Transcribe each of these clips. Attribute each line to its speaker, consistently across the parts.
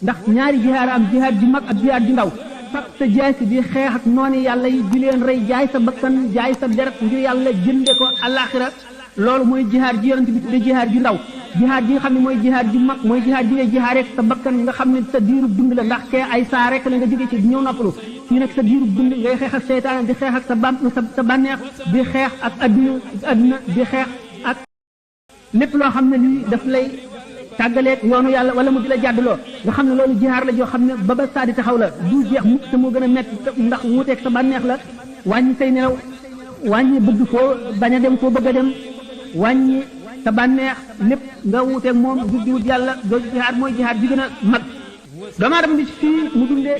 Speaker 1: ndax ñaari jihaar am jihaar ju mag ak jihaar ju ndaw fab sa jaasi di xeex ak noonu yàlla yi di leen rey jaay sa bakkan jaay sa deret ngir yàlla jënde ko alaxira loolu mooy jihaar ji yonent bi tudde jihaar ju ndaw jihaar ji nga xam ne mooy jihaar ju mag mooy jihaar ji ngay jihaar rek sa bakkan nga xam ne sa diirub dund la ndax kee ay saa rek la nga jóge ci ñëw noppalu fii nag sa diirub dund ngay xeex ak seytaane di xeex ak sa bànneex di xeex ak adduna di xeex ak lépp loo xam ne lii daf lay tàggaleeg yoonu yàlla wala mu di la jàddloo nga xam ne loolu jihaar la joo xam ne ba ba saa di taxaw la du jeex mukk te moo gën a metti ndax wuuteeg sa bànneex la wàññi say nelaw wàññi bëgg foo bañ a dem foo bëgg a dem wàññi sa bànneex lépp nga wuuteeg moom ngir di wut yàlla dooju jihaar mooy jihaar ji gën a mag doomu aadama bi fii mu dundee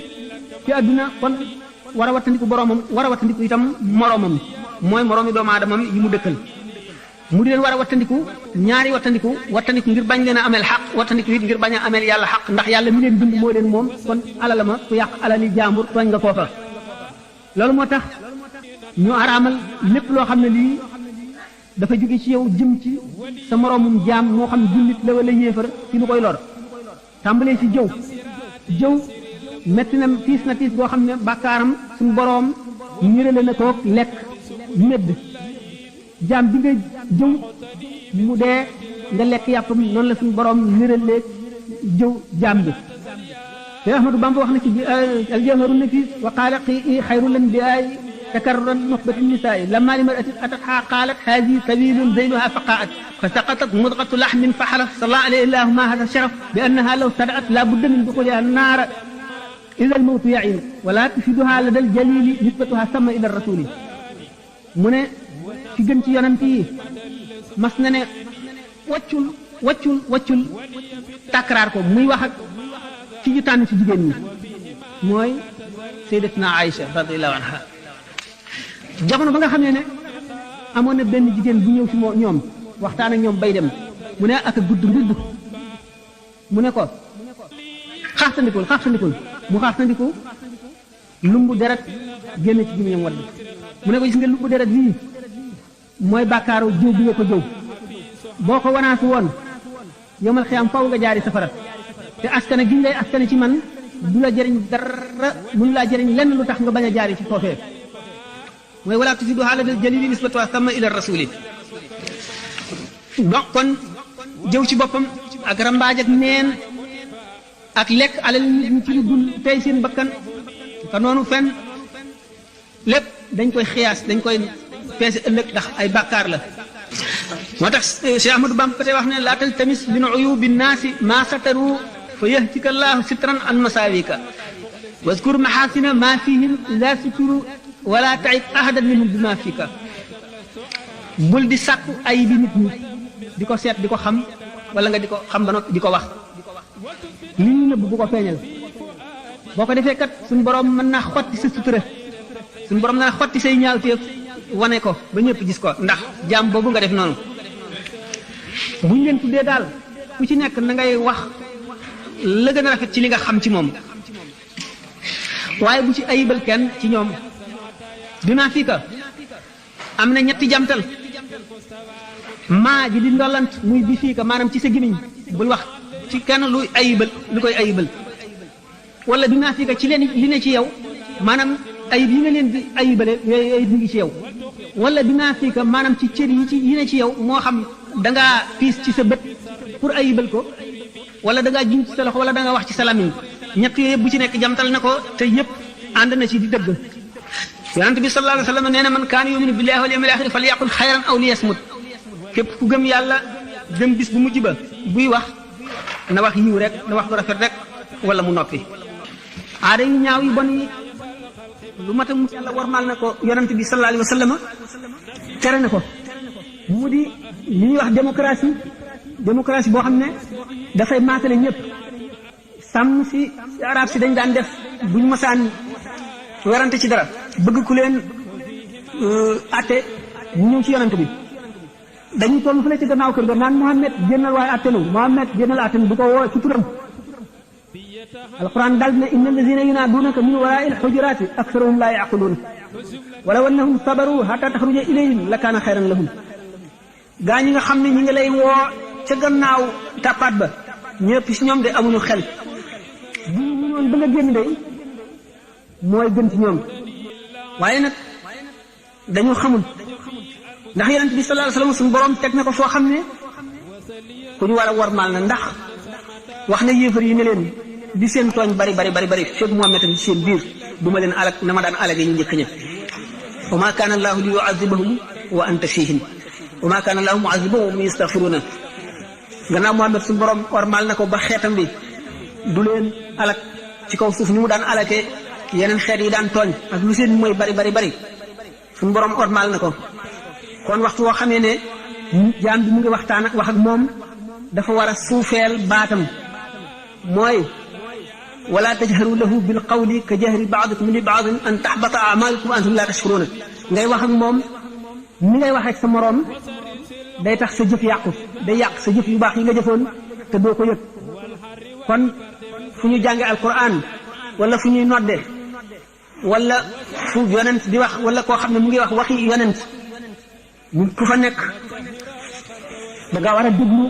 Speaker 1: ci àdduna kon war a wattandiku boroomam war a wattandiku itam moroomam mooy moroomi doomu aadamam yi mu dëkkal mu di leen war a wattandiku ñaari wattandiku ngir bañ leen a ameel xaq wattandiku it ngir bañ a ameel yàlla xaq ndax yàlla mi leen dund moo leen moom kon alala ma ku yàq alali jàmbur tooñ nga kooka loolu moo tax ñu araamal lépp loo xam ne lii dafa jóge ci yow jëm ci sa moroomum jaam moo xam jullit la wala yéefar ci lu koy lor tàmbalee ci jëw metti na tiis boo xam ne bàkkaaram suñu boroom ñërale na ko lekk medd jaam bi nga jëw mu dee nga lekk yàppam noonu la suñu boroom ñëralee jëw jaam bi te Ahmadu Bamba wax na ci aljawharu nafis wa qaala qii xayru lan bi ay takarruran nuxbati nisaai lamma limra'atin atatha qaalat haadihi sabilun zayluha faqaat fa saqatat mudghatu lahmin fa xalaf salla alayhi llahu ma hada sharaf bi annaha law sadaat la budda min duxuliha naara ida almawtu yain wala tufiduha lada aljalili nisbatuha sama ila rasuli mu ne ci gën ci yonent yi mas na ne waccul takraar ko muy wax ak ci ñu tànn ci jigéen ñi mooy sayyidatuna Aïcha radiyallahu anha jamono ba nga xam ne amoon na benn jigéen bu ñëw ci ñoom waxtaan ak ñoom bay dem mu ne ak a gudd mbubb mu ne ko xaxtandikul mu xaxtandiku lumbu deret génn ci gémmiñam wadd mu ne ko gis nga lumbu deret lii mooy bàkkaaru jëw bi nga ko jëw boo ko wanaasu woon yomal xiyam faw nga jaari safara te askane gi ñu lay askane ci man du la jëriñ dara mënu laa jëriñ lenn lu tax nga bañ a jaari ci foofee mooy wala tufidu haladal jalili nisbatu sama ila rasuli donc kon jëw ci boppam ak rambaaj ak neen ak lekk alal nit ñi ci lu dul tey seen bakkan ka noonu fenn lépp dañ koy xiyaas dañ koy peese ëllëg ndax ay bàkkaar la moo tax Cheikh Ahmadou Bamba tey wax ne laa taltamis min uyubi nnaasi maa sataru fa yahtika llaahu sitran an masaawika waskur maxaasina maa fihim la suturu wala taib ahadan minhum bi maa fika bul di sàkku ay bi nit ñi di ko seet di ko xam wala nga di ko xam ba noppi di ko wax li ñu nëbb bu ko feeñal boo ko defee kat suñu borom mën naa xotti sa sutura suñu borom mën naa xotti say ñaawteef wane ko ba ñëpp gis ko ndax jaam boobu nga def noonu buñ leen tuddee daal ku ci nekk na ngay wax la gën a rafet ci li nga xam ci moom waaye bu ci ayibal kenn ci ñoom dinaa fii ka am na ñetti jamtal maa ji di ndollant muy bi fii ka maanaam ci sa gimiñ bul wax ci kenn luy ayibal lu koy ayibal wala dinaa fii ka ci leen li ne ci yow maanaam ayib yi nga leen di ayibale yooyu ayib mi ngi ci yow wala dinaa fii ka maanaam ci cër yi ne ci yow moo xam dangaa piis ci sa bët pour ayibal ko wala dangaa jiw ci sa loxo wala dangaa wax ci sa lamiñ ñett yooyu yëpp bu ci nekk jamtal na ko te yëpp ànd na ci di dëgg yonent bi sallallahu alayhi wa sallam nee na man kaana yuminu billahi wal yawmil axir falyaqul xayran aw liyasmut képp ku gëm yàlla gëm bis bu mujj ba buy wax na wax yiw rek na wax lu rafet rek wala mu noppi aada yu ñaaw yu bon yi lu mat a mu yàlla warmal na ko yonent bi sallallahu alayhi wa sallam tere na ko mu di li ñuy wax démocratie boo xam ne dafay maatale ñëpp sàmm si arab si dañ daan def buñ masaan werante ci dara bëgg ku leen atte ñu ñëw ci yonent bi dañuy toll fu ne ci gannaaw kër ga naan Muhammad génnal waaye attenu Muhammad génnal attenu du ko woo ci turam alquran dal ne inna allazina yunaadunaka min waraai alxujuraati aksaruhum laa yaqiluun walaw annahum sabaru hatta taxruja ilayhim la kaana xayran lahum gaa ñi nga xam ne ñi ngi lay woo ca gannaaw tàppaat ba ñëpp si ñoom de amuñu xel bu ñu noonu ba nga génn day mooy gën ci ñoom waaye nag dañu xamul ndax yonent bi sallallahu alayhi wasallam suñu borom teg na ko foo xam ne ku ñu war a wormaal na ndax wax na yéefar yi ne leen di seen tooñ bari fekk Muhammad ci seen biir du ma leen alak na ma daan alage ñu njëkk ña wa ma kaana allahu li yu'adhibahum wa anta fihim wa ma kaana allahu mu'adhibahum wa hum yastaghfiruna gannaaw Muhammad suñu borom wormaal na ko ba xeetam bi du leen alak ci kaw suuf ni mu daan alake yeneen xeet yi daan tooñ ak lu seen mooy bari suñu borom wormaal na ko kon waxtu woo xamee ne jaam bi mu ngi waxtaan ak wax ak moom dafa war a suufeel baatam mooy wala tajharu lahu bil qawli ka jahri ba'dikum li ba'din an tahbata a'malukum wa antum la tashkuruna ngay wax ak moom ni ngay wax ak sa moroom day tax sa jëf yàqu day yàq sa jëf yu baax yi nga jëfoon te doo ko yëg kon fu ñu jànge alquran wala fu ñuy nodde wala fu yonent di wax wala koo xam ne mu ngi wax waxi yonent nit ku fa nekk da nga war a déglu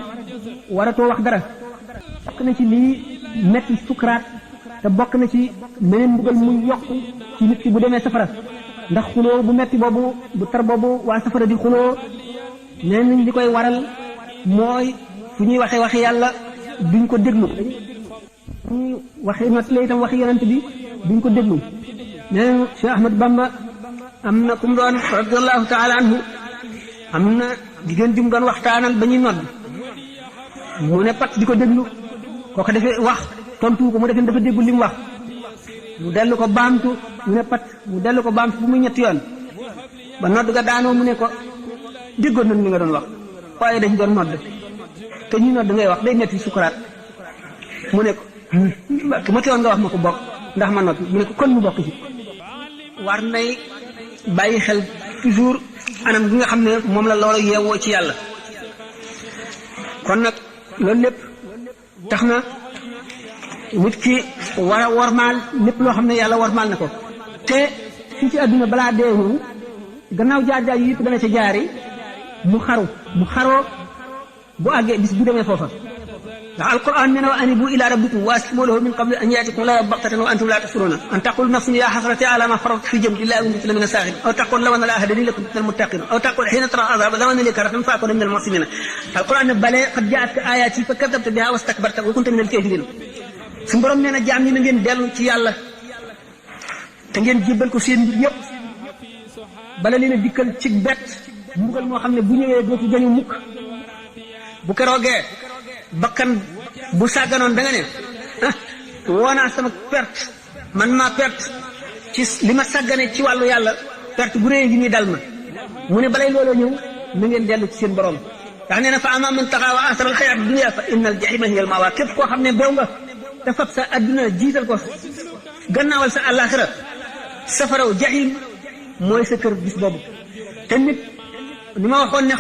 Speaker 1: waratoo wax dara bokk na ci lii metti sukuraat te bokk na ci meneen mbugal muy yokk ci nit ki bu demee safara ndax xuloo bu metti boobu bu tar boobu waa safara di xuloo nee nañ li koy waral mooy fu ñuy waxee waxi yàlla duñ ko déglu fu ñuy waxee nottale itam waxi yonent bi duñ ko déglu nee nañ Cheikh Ahmad Bamba am na ku mu doon radiyallahu taala anhu am na jigéen ju mu doon waxtaanal ba ñuy nodd mu ne pat di ko déglu kooku defee wax tontu ko mu defee dafa déggul li mu wax mu dellu ko baamtu mu ne pat mu dellu ko baamtu bu muy ñetti yoon ba nodd ga daanoo mu ne ko déggoon nañ li nga doon wax waaye dañ doon nodd te ñuy nodd ngay wax day metti sukuraat mu ne ko ma teewoon nga wax ma ko bokk ndax ma nodd mu ne ko kon mu bokk ci war nay bàyyi xel toujours anam gi nga xam ne moom la loolu yeewoo ci yàlla kon nag loolu lépp tax na nit ki war a wormaal lépp loo xam ne yàlla wormaal na ko te fii ci àdduna balaa deewu gannaaw jaar-jaar yi yëpp dana ca jaari mu xaroo bu àggee bis bu demee foofa ndax alquran nee na wa anibu ila rabbikum wa aslimu lahu min qabli an yatikum la baxtatan wa antum la tashuruna an taqulu nafsun ya hasrati ala ma farat fi jambillahi wa kuntu min as-sakhirin aw taqulu law anna la hadani lakum min al-muttaqin aw taqulu hina tara azab law anna li karatan fa akuna min al-muhsinin alquran ne bale qad ja'atka ayati fa kadhabta biha wa istakbarta wa kunta min al-kafirin su borom nee na jaam ñi na ngeen dellu ci yàlla te ngeen jébbal ko seen mbir yëpp bala leen a dikkal ci bett mbugal moo xam ne bu ñëwee dootu jañu mukk bu keroogee bakkan bu sàgganoon da nga ne woonaa sama perte man maa perte ci li ma sàggane ci wàllu yàlla perte bu réy gi ñuy dal ma mu ne balay looloo ñëw na ngeen dellu ci seen borom ndax nee na fa ama man taxaa wa asara al xayaat dunya fa inna al jahima hiya al mawa képp koo xam ne bew nga te fab sa adduna jiital ko gannaawal sa àllaaxira safaraw jahim mooy sa kër bis boobu te nit ni ma waxoon ne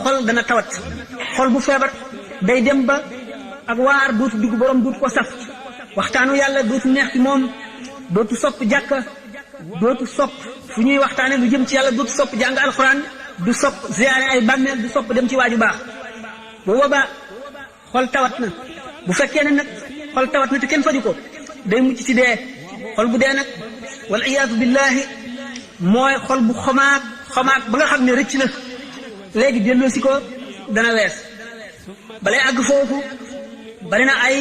Speaker 1: xol dana tawat xol bu feebar day dem ba ak waar dootu dugg borom dootu ko saf waxtaanu yàlla dootu neex ci moom dootu sopp jàkka dootu sopp fu ñuy waxtaane lu jëm ci yàlla dootu sopp jàng alxuraan du sopp ziyaare ay bàmmeel du sopp dem ci waaju baax bu boobaa xol tawat na bu fekkee ne nag xol tawat na te kenn faju ko day mucc ci dee xol bu dee nag wal iyaatu billahi mooy xol bu xomaag ba nga xam ne rëcc na léegi delloo si ko dana wees balay àgg foofu bari na ay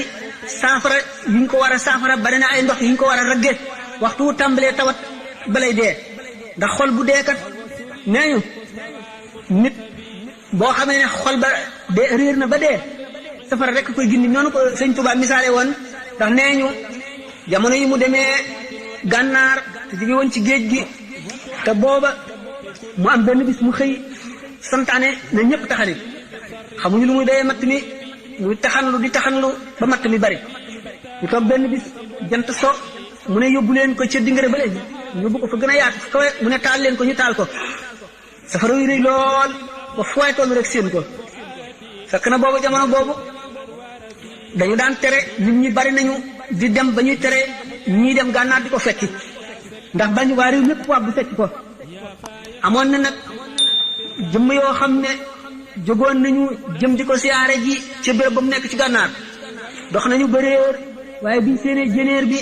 Speaker 1: saafara yuñ ko war a saafara bari na ay ndox yuñ ko war a ragge waxtu wu tàmbalee tawat balay dee ndax xol bu dee kat nee ñu nit boo xamee ne xol ba dee réer na ba dee safara rek koy gindi noonu ko sëñ Tuubaa misaale woon ndax nee ñu jamono yi mu demee gànnaar te jóge woon ci géej gi te booba mu am benn bis mu xëy santaane ne ñëpp taxani xamuñu lu muy doyee matt mi muy taxanlu di taxanlu ba matt mi bari ñu toog benn bis jant so mu ne yóbbu leen ko ca dingare ba léegi yóbbu ko fa gën a yaatu fa kawe mu ne taal leen ko ñu taal ko safara yu rëy lool ba fooy toll rek seen ko fekk na boobu jamono boobu dañu daan tere nit ñi bari nañu di dem ba ñuy tere ñii dem gànnaar di ko fekki ndax bañ waa réew ñëpp waa bu fekki ko amoon na nag jëmm yoo xam ne jógoon nañu jëm di ko siyaare ji ca béréb ba mu nekk ci gànnaar dox nañu ba réer waaye biñ seenee jëneer bi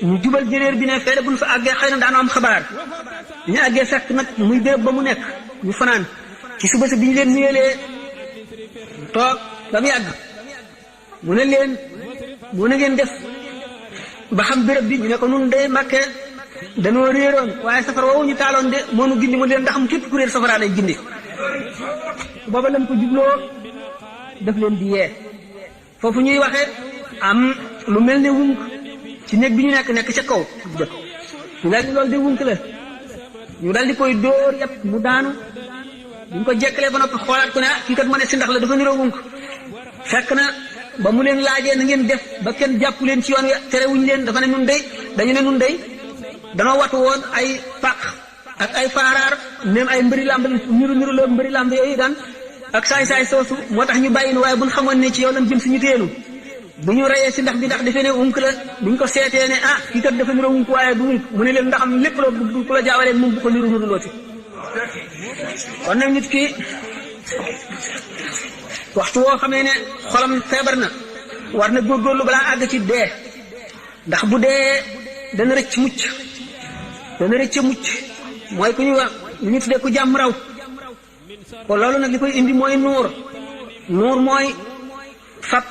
Speaker 1: ñu jubal jëneer bi ne fee buñ fa àggee xëy na daanoo am xabaar ñu àggee fekk nag muy béréb ba mu nekk ñu fanaan ci suba si bi ñu leen nuyelee toog ba mu yàgg mu ne leen mu ne ngeen def ba xam béréb bi ñu ne ko nun de Mbàkke danoo réeroon waaye safara woowu ñu taaloon de moo nu gindi mu leen ndax mu képp ku réer safara lay gindi booba lam ko jubloo daf leen di yee foofu ñuy waxee am lu mel ne wunk ci néeg bi ñu nekk ca kaw ñu daal di loolu de wunk la ñu daal di koy dóor yëpp mu daanu buñ ko jekkalee ba noppi xoolaat ko ne ah kii kat ma ne si ndax la dafa niroo wunk fekk na ba mu leen laajee na ngeen def ba kenn jàpp leen ci yoon wi terewuñ leen dafa ne nun day dañu ne nun day danoo watu woon ay pàq ak ay faaraar même ay mbëri làmb niru la mbëri làmb yooyu daan ak saay-saay soosu moo tax ñu bàyyi nu waaye buñ xamoon ne ci yow lan jëm suñu teelu bu ñu reyee si ndax bi ndax defee ne wunk la buñ ko seetee ne ah kii kat dafa niroo wunk waaye du wunk mu ne leen ndax am lépp loo ku la jaawalee moom bu ko niru looti kon nag nit ki waxtu woo xamee ne xolam feebar na war na góorgóorlu balaa àgg ci dee ndax bu dee dana rëcc mucc mooy ku ñuy wax lu ñu tuddee ku jàmm raw ko loolu nag li koy indi mooy nuur mooy fab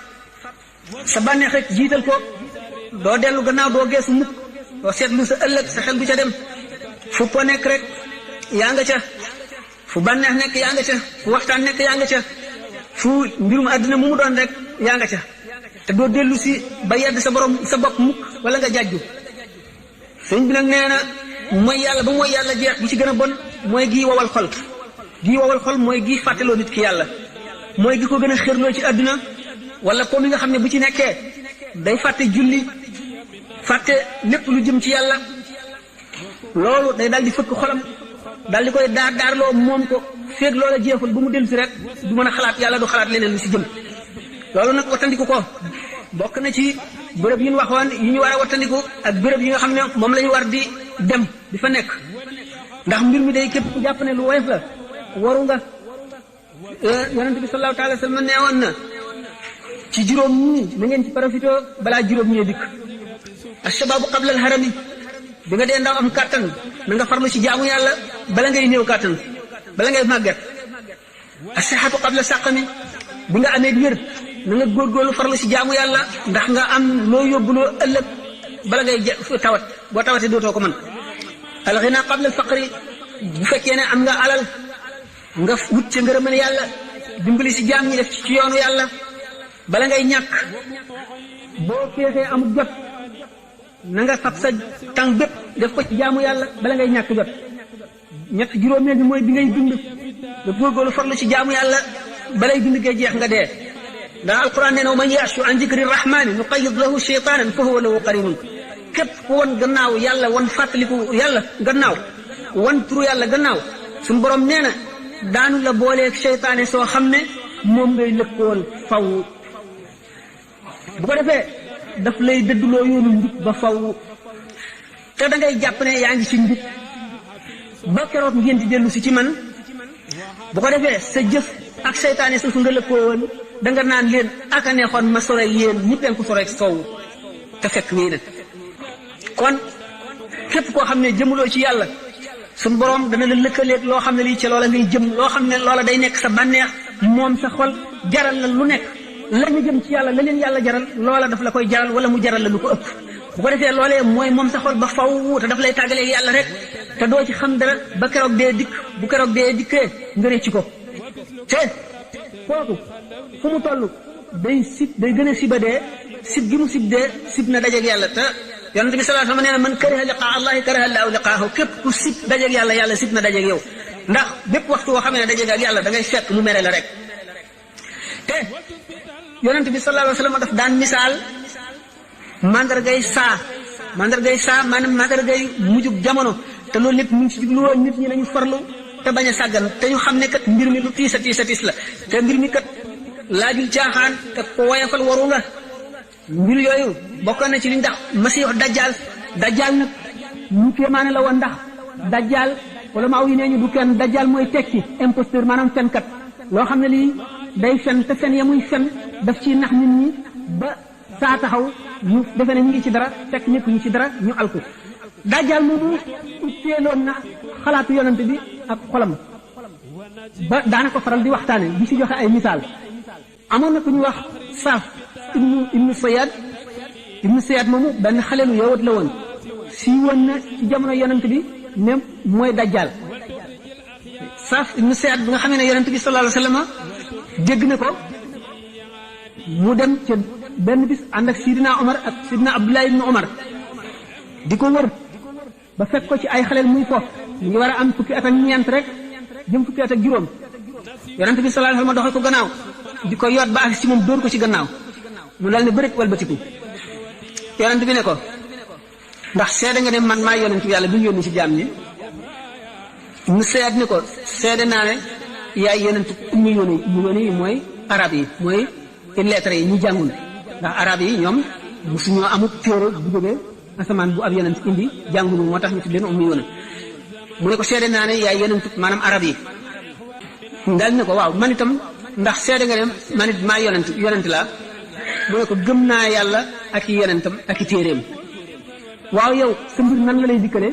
Speaker 1: sa bànneex rek jiital ko doo dellu gannaaw doo geesu mukk doo seetlu sa ëllëg sa xel bu ca dem fu po nekk rek yaa nga ca fu bànneex nekk yaa nga ca fu waxtaan nekk yaa nga ca fu mbirum àddina mu doon rek yaa nga ca te doo dellu si ba yedd sa borom sa bopp mukk wala nga jàjju sëñ bi nag nee na mooy yàlla ba mooy yàlla jeex bi ci gën a bon mooy gii wowal xol mooy gii fàttaloo nit ki yàlla mooy gi ko gën a xërloo ci àdduna wala po mi nga xam ne bu ci nekkee day fàtte julli fàtte lépp lu jëm ci yàlla loolu day daal di fëkk xolam daal di koy daarloo moom ko feeg loola jeexul bu mu dellu si rek du mën a xalaat yàlla du xalaat leneen lu si jëm loolu nag wattandiku ko bokk na ci bërëb yi ñu waxoon yi ñu war a wattandiku ak bërëb yi nga xam ne moom la ñu war di dem di fa nekk ndax mbir mi day képp ku jàpp ne lu woyof la waru nga yonente bi sallallahu taala sallam nee woon na ci juróom ñi na ngeen ci profité balaa juróom ñee dikk ashababu qabla al harami bi nga dee ndaw am kàttan na nga farlu ci jaamu yàlla bala ngay néew kàttan bala ngay màgget asihatu qabla saqami bi nga amee wér na nga góorgóorlu farlu ci jaamu yàlla ndax nga am loo yóbbuloo ëllëg bala ngay tawat boo tawatee dootoo ko mën alxina qabla alfaqri bu fekkee ne am nga alal nga wut ca ngërëmal yàlla dimbali ci jaam ñi def ci yoonu yàlla bala ngay ñàkk boo feexee amul jot na nga fab sa tàng bépp def ko ci jaamu yàlla bala ngay ñàkk jot ñett juróomeel bi mooy bi ngay dund nga góorgóorlu farlu ci jaamu yàlla balay dund gee jeex nga dee ndax alquran nee na wa man ya'shu an zikri rahmani nuqayyid lahu shaytanan fa huwa lahu qarinun képp ku won gannaaw yàlla won fàttaliku yàlla gannaaw won turu yàlla gannaaw suñu borom nee na daanu la booleeg seytaane soo xam ne moom ngay lëkkool faw bu ko defee daf lay dëdduloo yoonu njub ba faw te da ngay jàpp ne yaa ngi ci njub ba keroog ngeen di dellu si ci man bu ko defee sa jëf ak seytaane soosu nga lëkkoo woon da nga naan leen aka neexoon ma sore yéen ñi penku sore sow te fekk nii nag kon képp koo xam ne jëmuloo ci yàlla suñu borom dana la lëkkaleeg loo xam ne lii ci loola ngay jëm loo xam ne loola day nekk sa bànneex moom sa xol jaral la lu nekk la ñu jëm ci yàlla la leen yàlla jaral loola daf la koy jaral wala mu jaral la lu ko ëpp bu ko defee loolee mooy moom sa xol ba faw te daf lay tàggaleeg yàlla rek te doo ci xam dara ba keroog dee dikk bu keroog dee dikkee nga rëcc ko te kooku fu mu toll day gën a siba dee sib gi mu sib dee sib na dajeeg yàlla te yonent bi sallallahu alayhi wa sallam nee na man kariha liqaa allahi kariha allahu liqaahu képp ku sib dajeeg yàlla yàlla sib na dajeeg yow ndax bépp waxtu woo xamee ne dajeeg ak yàlla da ngay fekk mu mere la rek te yonent bi sallallahu alayhi wa sallam daf daan misaal mandargay saa maanaam mandargay mujjug jamono te loolu lépp ñu ngi ci jubluwoon nit ñi nañu farlu te bañ a sàggan te ñu xam ne kat mbir mi lu tiis a tiis la te mbir mi kat laajul caaxaan te ko woyafal waru nga mbir yooyu bokk na ci liñ ndax masiix dajjal nag ñu kéemaane la woon ndax dajjal wala maaw yi nee ñu du kenn dajjal mooy tekki imposteur maanaam fenkat loo xam ne lii day fen te fen ya muy fen daf ci nax nit ñi ba saa taxaw ñu defe ne ñu ngi ci dara fekk nekkuñu ci dara ñu alku dajjal moomu teeloon na xalaatu yonent bi ak xolam ba daana ko faral di waxtaane di ci joxe ay misaal amoon na ku ñu wax Saaf ibnu Sayaad moomu benn xale lu yowat la woon si woon na ci jamono yonent bi ne mooy dajjal Saaf ibnu Sayaad bi nga xamee ne yonent bi sallallahu alayhi wasallam dégg na ko mu dem ca benn bis ànd ak Sidina Omar ak Sidina Abdullah ibnu Omar di ko wër ba fekk ko ci ay xaleel muy foofu ñu ngi war a am fukki at ak ñeent rek jëm fukki at ak juróom yonent bi sallallahu alayhi wasallam doxe ko gannaaw di ko yoot ba ak ci moom dóor ko ci gannaaw mu dal ne bërit walbatiku yonent bi ne ko ndax seede nga ne man maa yonent bi yàlla bi ñu yónni ci jaam ñi mu seet ne ko seede naa ne yaay yonent ummi yoon yi mooy arab yi mooy lettres yi ñu jàngul ndax arab yi ñoom musuñoo amut téere bu jógee asamaan bu ab yonent indi jàngulu moo tax ñu tudd leen ummi yoon mu ne ko seede naa ne yaay yonent maanaam arab yi daal ne ko waaw man itam ndax seede nga ne man it maa yonent laa mu ne ko gëm naa yàlla ak i yonentam ak i téeréem waaw yow sa mbir nan la lay dikkale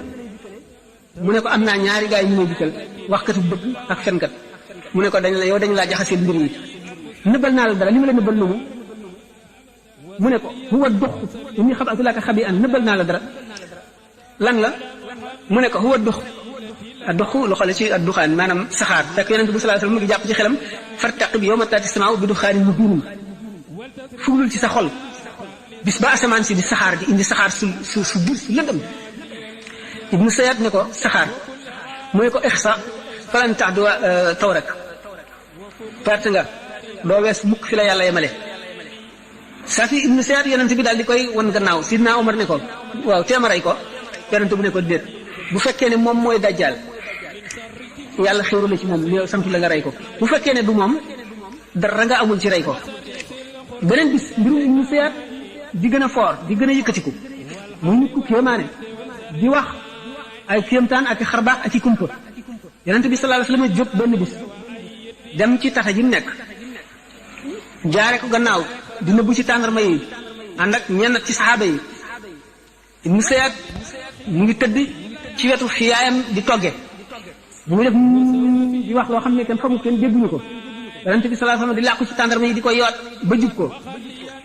Speaker 1: mu ne ko am naa ñaari gaay ñu may dikkal waxkatu dëgg ak fenkat mu ne ko dañ laa jaxasee mbir yi nëbbal naa la dara li ma la nëbbal lu mu ne ko huwa dux inni xabatu laka xabi an nëbbal naa la dara lan la mu ne ko huwa dux a dox lu xale ci ad duxaan maanaam saxaar fekk yonent bi sallallahu alayhi wasallam mu ngi jàpp ci xelam fartaqib yawma taati samaaw bi duxaanin mubiin fuglul ci sa xol bis ba asamaan si di saxaar di indi saxaar su biir su lëndëm ibnu Sayaad ne ko saxaar mu ne ko ixsa falan tax du taw rek perte nga doo wees mukk fi la yàlla yemale Safi ibnu Sayaad yonent bi daal di koy won gannaaw Sidna Omar ne ko waaw teema rey ko yonent bi ne ko déet bu fekkee ne moom mooy dajjal yàlla xéeru la ci moom li sant la nga rey ko bu fekkee ne du moom dara nga amul ci rey ko beneen bis mbirum ibnu Sayaad di gën a foor di gën a yëkkatiku muy nit ku kéemaane di wax ay kéemtaan ak i xarbaax ak i kumpa yonent bi sallallahu alayhi wasallam jóg benn bis dem ci tata ji mu nekk jaare ko gannaaw di nëbbu ci tàndarma yi ànd ak ñenn ci saxaaba yi ibnu Sayaad mu ngi tëdd ci wetu fi yaayam di togge mu ngi def di wax loo xam ne kenn xamu kenn dégguñu ko yonent bi sallallahu alayhi wasallam di làqu ci tàndarma yi di ko yoot ba jub ko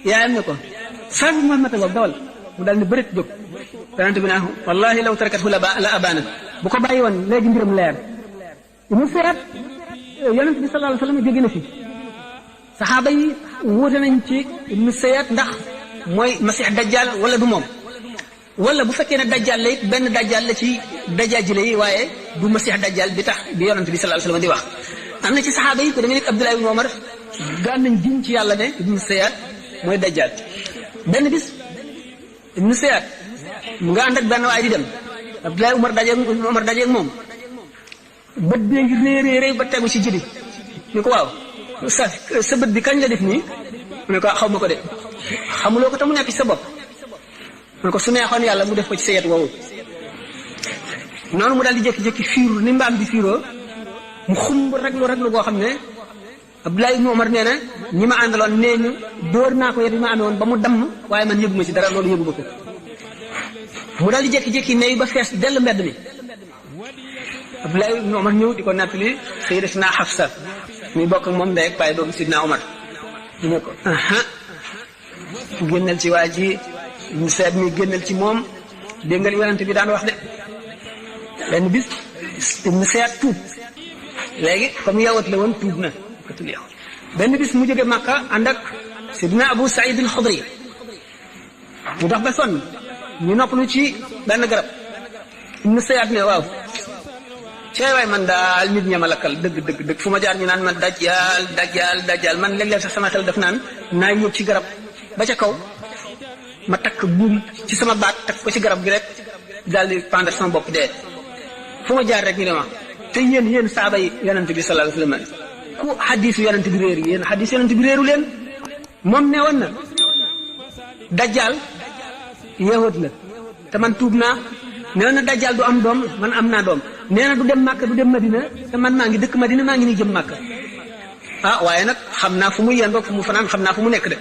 Speaker 1: yaayam ne ko sabi Muhammad a dawal mu daal ne bërit jóg yonent bi naa wallahi law tarakathu la abana bu ko bàyyi woon léegi mbiram leer ibnu Sayaad yonent bi sallallahu alayhi wasallam jóge na fi saxaaba yi wuute nañ ci ibnu Sayaad ndax mooy masix dajjal wala du moom wala bu fekkee ne dajjal la it benn dajjal la ci dajaajile yi waaye du masix dajjal bi tax bi yonent bi sallallahu alayhi wasallam di wax am na ci saxaaba yi ko da nga nekk Abdullah ibn Umar gaan nañ jiñ ci yàlla ne ibnu Sayaad mooy dajjal benn bis ibnu Sayaad mu nga ànd ak benn waay di dem Abdullah Umar dajeeg moom bët bee ngi réy ba tegu ci jëbi ni ko waaw sa bët bi kañ la def nii mu ne ko xaw ma ko de xamuloo ko te mu nekk ci sa bopp mu ne ko su neexoon yàlla mu def ko ci sa yet woowu noonu mu daal di jékki-jékki fiiru ni mbaam di fiiroo mu xumb raglu boo xam ne Abdullah ibn Umar nee na ñi ma àndaloon nee ñu dóor naa ko yet bi ma amee woon ba mu damm waaye man yëguma ci dara loolu yëguma ko mu daal di jékki-jékki neyu ba fees dell mbedd mi Abdullah ibn Umar ñëw di ko nattali Sayyidatina Hafsa mi bokk ak moom ndey ak baay doomu Sidna Umar ñu ne ko génnal ci waa ji ñu seet mi génnal ci moom dégg nga li yonent bi daan wax de benn bis ñu seet tuub léegi comme yawat la woon tuub na katul yow benn bis mu jóge Makka ànd ak Sidna Abu Saïd al-Khudri mu dox ba sonn ñu noppalu ci benn garab ñu seet ne waaw cey waay man daal nit ña ma lakkal dëgg fu ma jaar ñu naan ma dajjal man léeg-léeg sax sama xel def naan naa yóbbu ci garab ba ca kaw ma takk buum ci sama baat takk ko ci garab gi rek daal di pendre sama bopp dee fu ma jaar rek ñu ne ma te yéen saaba yi yonent bi sallallahu alayhi wasallam ku xadiisu yonent bi réer yéen xadiis yonent bi réeru leen moom ne woon na dajjal yahud la te man tuub naa nee na dajjal du am doom man am naa doom nee na du dem Makka du dem Madina te man maa ngi dëkk Madina maa ngi nii jëm Makka waaye nag xam naa fu mu yendoog fu mu fanaan xam naa fu mu nekk de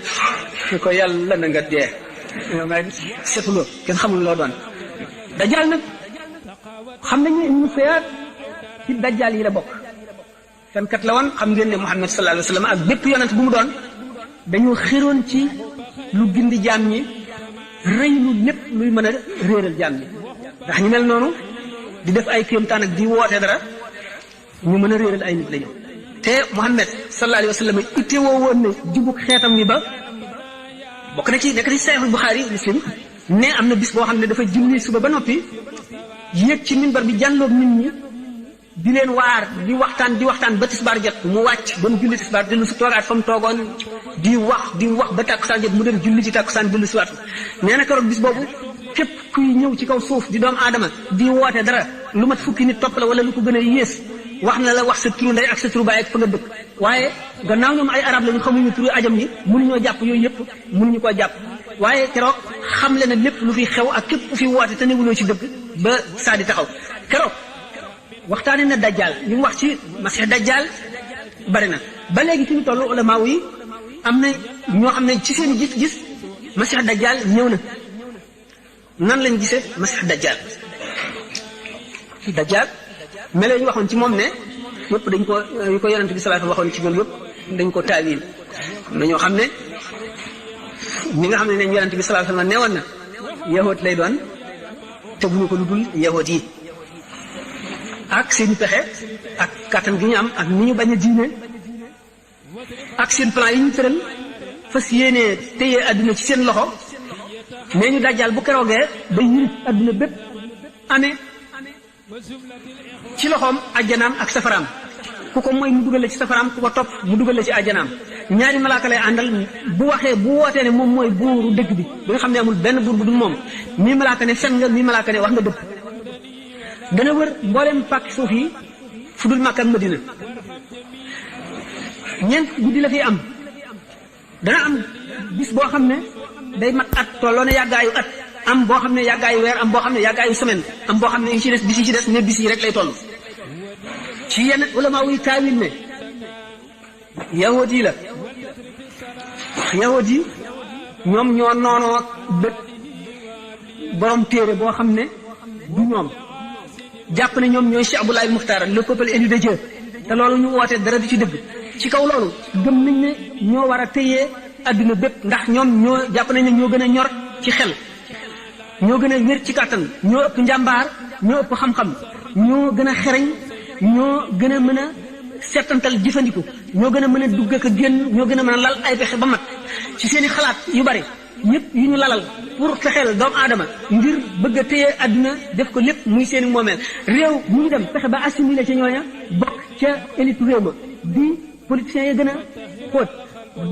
Speaker 1: ñu ko yàlla na nga dee ngay setuloo kenn xamul loo doon dajjal nag xam nañu ne Ibnu Sayyad ci dajjal yi la bokk fenkat la woon xam ngeen ne Muhammad sallallahu alayhi wa sallam ak bépp yonent bu mu doon dañoo xiroon ci lu gindi jaam ñi rëy lu lépp luy mën a réeral jaam ñi ndax ñu mel noonu di def ay kéemtaan ak di woote dara ñu mën a réeral ay nit la ñu te Muhammad sallallahu alayhi wa sallam itte woo woon ne jubug xeetam wi ba bokk na ci nekk ci Sahih Bukhari Muslim ne am na bis boo xam ne dafa julli suba ba noppi yéeg ci minbar bi jàlloog nit ñi di leen waar di waxtaan ba tisbaar jot mu wàcc ba mu julli tisbaar dellu si toogaat fa mu toogoon di wax ba tàkkusaan jot mu dem julli ci tàkkusaan dellu si waat nee na keroog bis boobu képp kuy ñëw ci kaw suuf di doomu aadama di woote dara lu mat fukki nit topp la wala lu ko gën a yées wax na la wax sa turu ndey ak sa turu baay ak fa nga dëkk waaye gannaaw ñoom ay arab lañu xamuñu turu ajam yi mënuñoo jàpp yooyu yëpp mënuñu koo jàpp waaye keroog xamle na lépp lu fi xew ak képp ku fi woote te newuloo ci dëgg ba saa di taxaw keroog waxtaane na dajjal li mu wax ci masih dajjal bari na ba léegi fi ñu toll ulama yi am na ñoo xam ne ci seen gis-gis masih dajjal ñëw na nan lañ gisee masih dajjal melo ñu waxoon ci moom ne yëpp dañ ko yu ko yonent bi sallallahu alayhi wasallam waxoon ci moom yëpp dañ ko taawil am na ñoo xam ne ñi nga xam ne yonent bi sallallahu alayhi wasallam newoon na yahoot lay doon te bu ñu ko lu dul yahoot yi ak seen pexe ak kàttan gi ñu am ak ni ñu bañ a diine ak seen plan yi ñu tëral fas yéenee téye adduna ci seen loxo nee ñu dajjal bu keroogee ba yirif adduna bépp amee ci loxoom ajjanaam ak safaraam ku ko mooy mu dugal la ci safaraam ku ko topp mu dugal la ci ajjanaam ñaari malaaka lay àndal bu waxee bu wootee ne moom mooy buuru dëgg bi nga xam ne amul benn buur bu dul moom mii malaaka ne fen nga mii malaaka ne wax nga dëgg dana wër mboolem pàkk suuf yi fu dul Makka ak Madina ñeent guddi la fi am dana am bis boo xam ne day mat at tolloo ne yàggaayu at am boo xam ne yàggaayu weer am boo xam ne yàggaayu semaine am boo xam ne yi ci des bis yi ci des ne bis yi rek lay toll ci yenn ulama wuy taawil ne yahood yi la yahood yi ñoom ñoo noonoo dëkk borom téere boo xam ne du ñoom jàpp ne ñoom ñooy Cheikh Abdoulaye Mukhtar le peuple élu de Dieu te loolu ñu woote dara du ci dëgg ci kaw loolu gëm nañ ne ñoo war a téye adduna bépp ndax ñoom ñoo jàpp nañ ne ñoo gën a ñor ci xel ñoo gën a wér ci kàttan ñoo ëpp njàmbaar ñoo ëpp xam-xam ñoo gën a xereñ ñoo gën a mën a settantal jëfandiku ñoo gën a mën a dugg ak a génn ñoo gën a mën a lal ay pexe ba mat ci seen i xalaat yu bari yëpp yu ñu lalal pour fexeel doomu aadama ngir bëgg a téye adduna def ko lépp muy seen i moomeel réew mu ñu dem fexe ba assimilé ca ñooña bokk ca élite réew ma di politiciens yi gën a xóot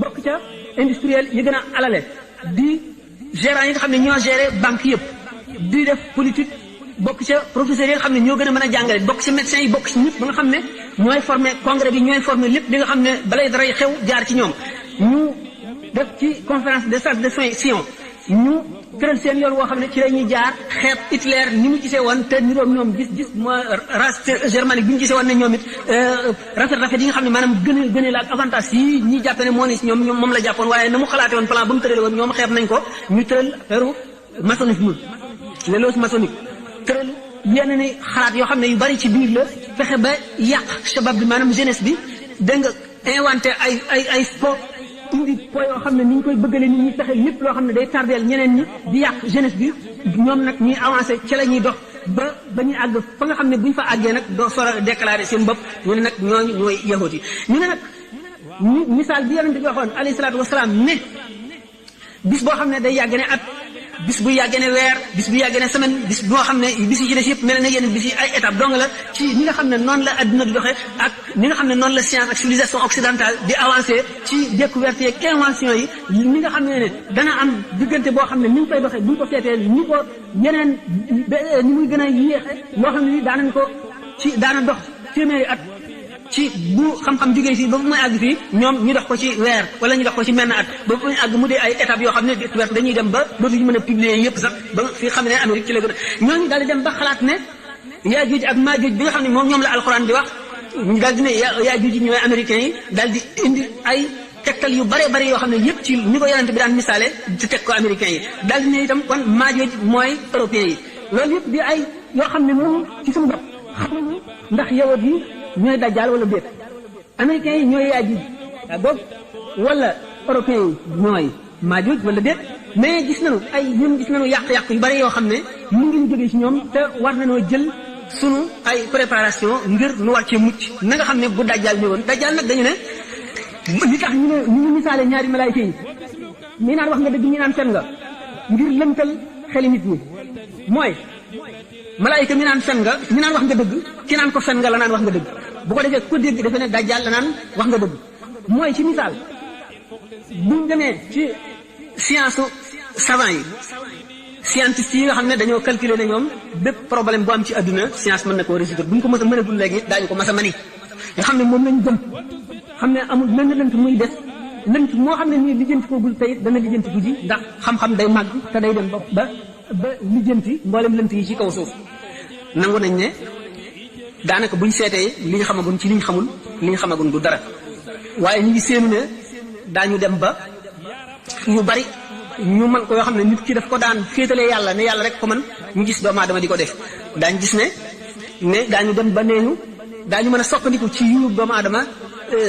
Speaker 1: bokk ca industriel yi gën a alale di gérants yi nga xam ne ñoo géré banque yëpp di def politique bokk ca professeurs yi nga xam ne ñoo gën a mën a jàngale bokk ca médecins yi bokk ci ñëpp ba nga xam ne ñooy formé congrès bi ñooy formé lépp li nga xam ne balay daray xew jaar ci ñoom ñu def ci conférence des sages de Sion ñu tëral seen yoon woo xam ne ci la ñuy jaar xeeb Hitler ni mu gisee woon te niroog ñoom gis mooy race germanique bi ñu gisee woon ne ñoom it rafet yi nga xam ne maanaam gën a la ak avantage yi ñi jàppe ne moo ni si ñoom moom la jàppoon waaye na mu xalaate woon plan ba mu tërale woon ñoom xeeb nañ ko ñu tëral affaire maçonnisme les loges maçonniques tëral yenn ni xalaat yoo xam ne yu bari ci biir la fexe ba yàq shabab bi maanaam jeunesse bi dégg nga inventé ay sport indi po yoo xam ne ni ñu koy bëggale nit ñi fexe lépp loo xam ne day tardeel ñeneen ñi di yàq jeunesse bi ñoom nag ñuy avancé ci la ñuy dox ba ñuy àgg fa nga xam ne bu ñu fa àggee nag doo sor a déclaré seen bopp ñu ne nag ñooñu ñooy yahut yi ñu ne nag misaal bi yonente bi waxoon alayhi salaatu wasalaam ne bis boo xam ne day yàgg ne at bis bu yàggee ne weer bis bu yàggee ne semaine bis boo xam ne bis yi ci des yëpp mel na yenn bis yi ay étape dong la ci ni nga xam ne noonu la adduna di doxee ak ni nga xam ne noonu la science ak civilisation occidentale di avancé ci découverte yeeg invention yi ni nga xam ne dana am diggante boo xam ne ni ñu koy doxee bu ñu ko seetee ni ko yeneen ni muy gën a yéexe loo xam ne ni daanañ ko ci daana dox téeméeri at ci bu xam-xam jógee fii ba bu muy àgg fii ñoom ñu dox ko ci weer wala ñu dox ko ci menn at ba bu muy àgg mu dee ay étapes yoo xam ne découverte dañuy dem ba dootuñu mën a publier yëpp sax ba fi xam ne Amérique ci la gën a ñooñu daal di dem ba xalaat ne Yaajuuj ak Maajuuj bi nga xam ne moom ñoom la alxuraan di wax daal di ne Yaajuuj ñooy américains yi daal di indi ay tegtal yu bare bare yoo xam ne yëpp ci ni ko yonent bi daan misaale ci teg ko américains yi daal di ne itam kon maajooj mooy européens yi loolu yëpp di ay yoo xam ne moom ci suñu bopp xamuñu ndax yawut yi ñooy dajjaal wala déet américains yi ñooy yaajuj waa boobu wala européens yi ñooy maajuj wala déet mais gis nañu yàq-yàq yu bari yoo xam ne mu ngi jógee ci ñoom te war nañoo jël sunu ay préparation ngir nu war cee mucc na nga xam ne bu dajjaal ñëwoon dajjaal nag dañu ne li tax ñu misaale ñaari malaayika yi ñi naan wax nga dëgg ñi naan fen nga ngir lëntal xeli nit ñi mooy malaayika mi naan fen nga ñi naan wax nga dëgg ki naan ko fen nga la naan wax nga dëgg bu ko defee ku dégg defe ne dajjaal la naan wax nga dëgg mooy ci misaal buñ demee ci science savant yi scientiste yi nga xam ne dañoo calculer ne ñoom bépp problème bu am ci adduna science mën na koo résoudre buñ ko mës a mënagul léegi daañu ko mës a mani nga xam ne moom lañu gëm xam ne amul mel na lënt muy des lënt moo xam ne nii lijjanti koogul tey dana lijjanti guddi ndax xam-xam day màgg te day dem ba lijjanti mboolem lënt yi ci kaw suuf nangu nañ ne daanaka buñ seetee li ñu xamagun ci li ñu xamul li ñu xamagun du dara waaye ñu ngi séenu ne daañu dem ba yu bari ñu mën ko yoo xam ne nit ki daf ko daan féetalee yàlla ne yàlla rek ko mën ñu gis doomu aadama di ko def daañu gis ne daañu dem ba neeñu daañu mën a soppandiku ci yu doomu aadama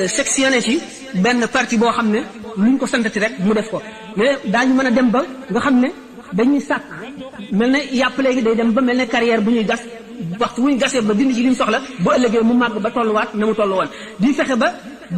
Speaker 1: sectionné ci benn partie boo xam ne luñ ko santati rek mu def ko mais daañu mën a dem ba nga xam ne dañuy sàkk mel ne yàpp léegi day dem ba mel ne carrière bu ñuy gas waxtu bu ñu gasee ba dindi ci li mu soxla bu ëllëgee mu màgg ba tolluwaat na mu tollu woon di fexe ba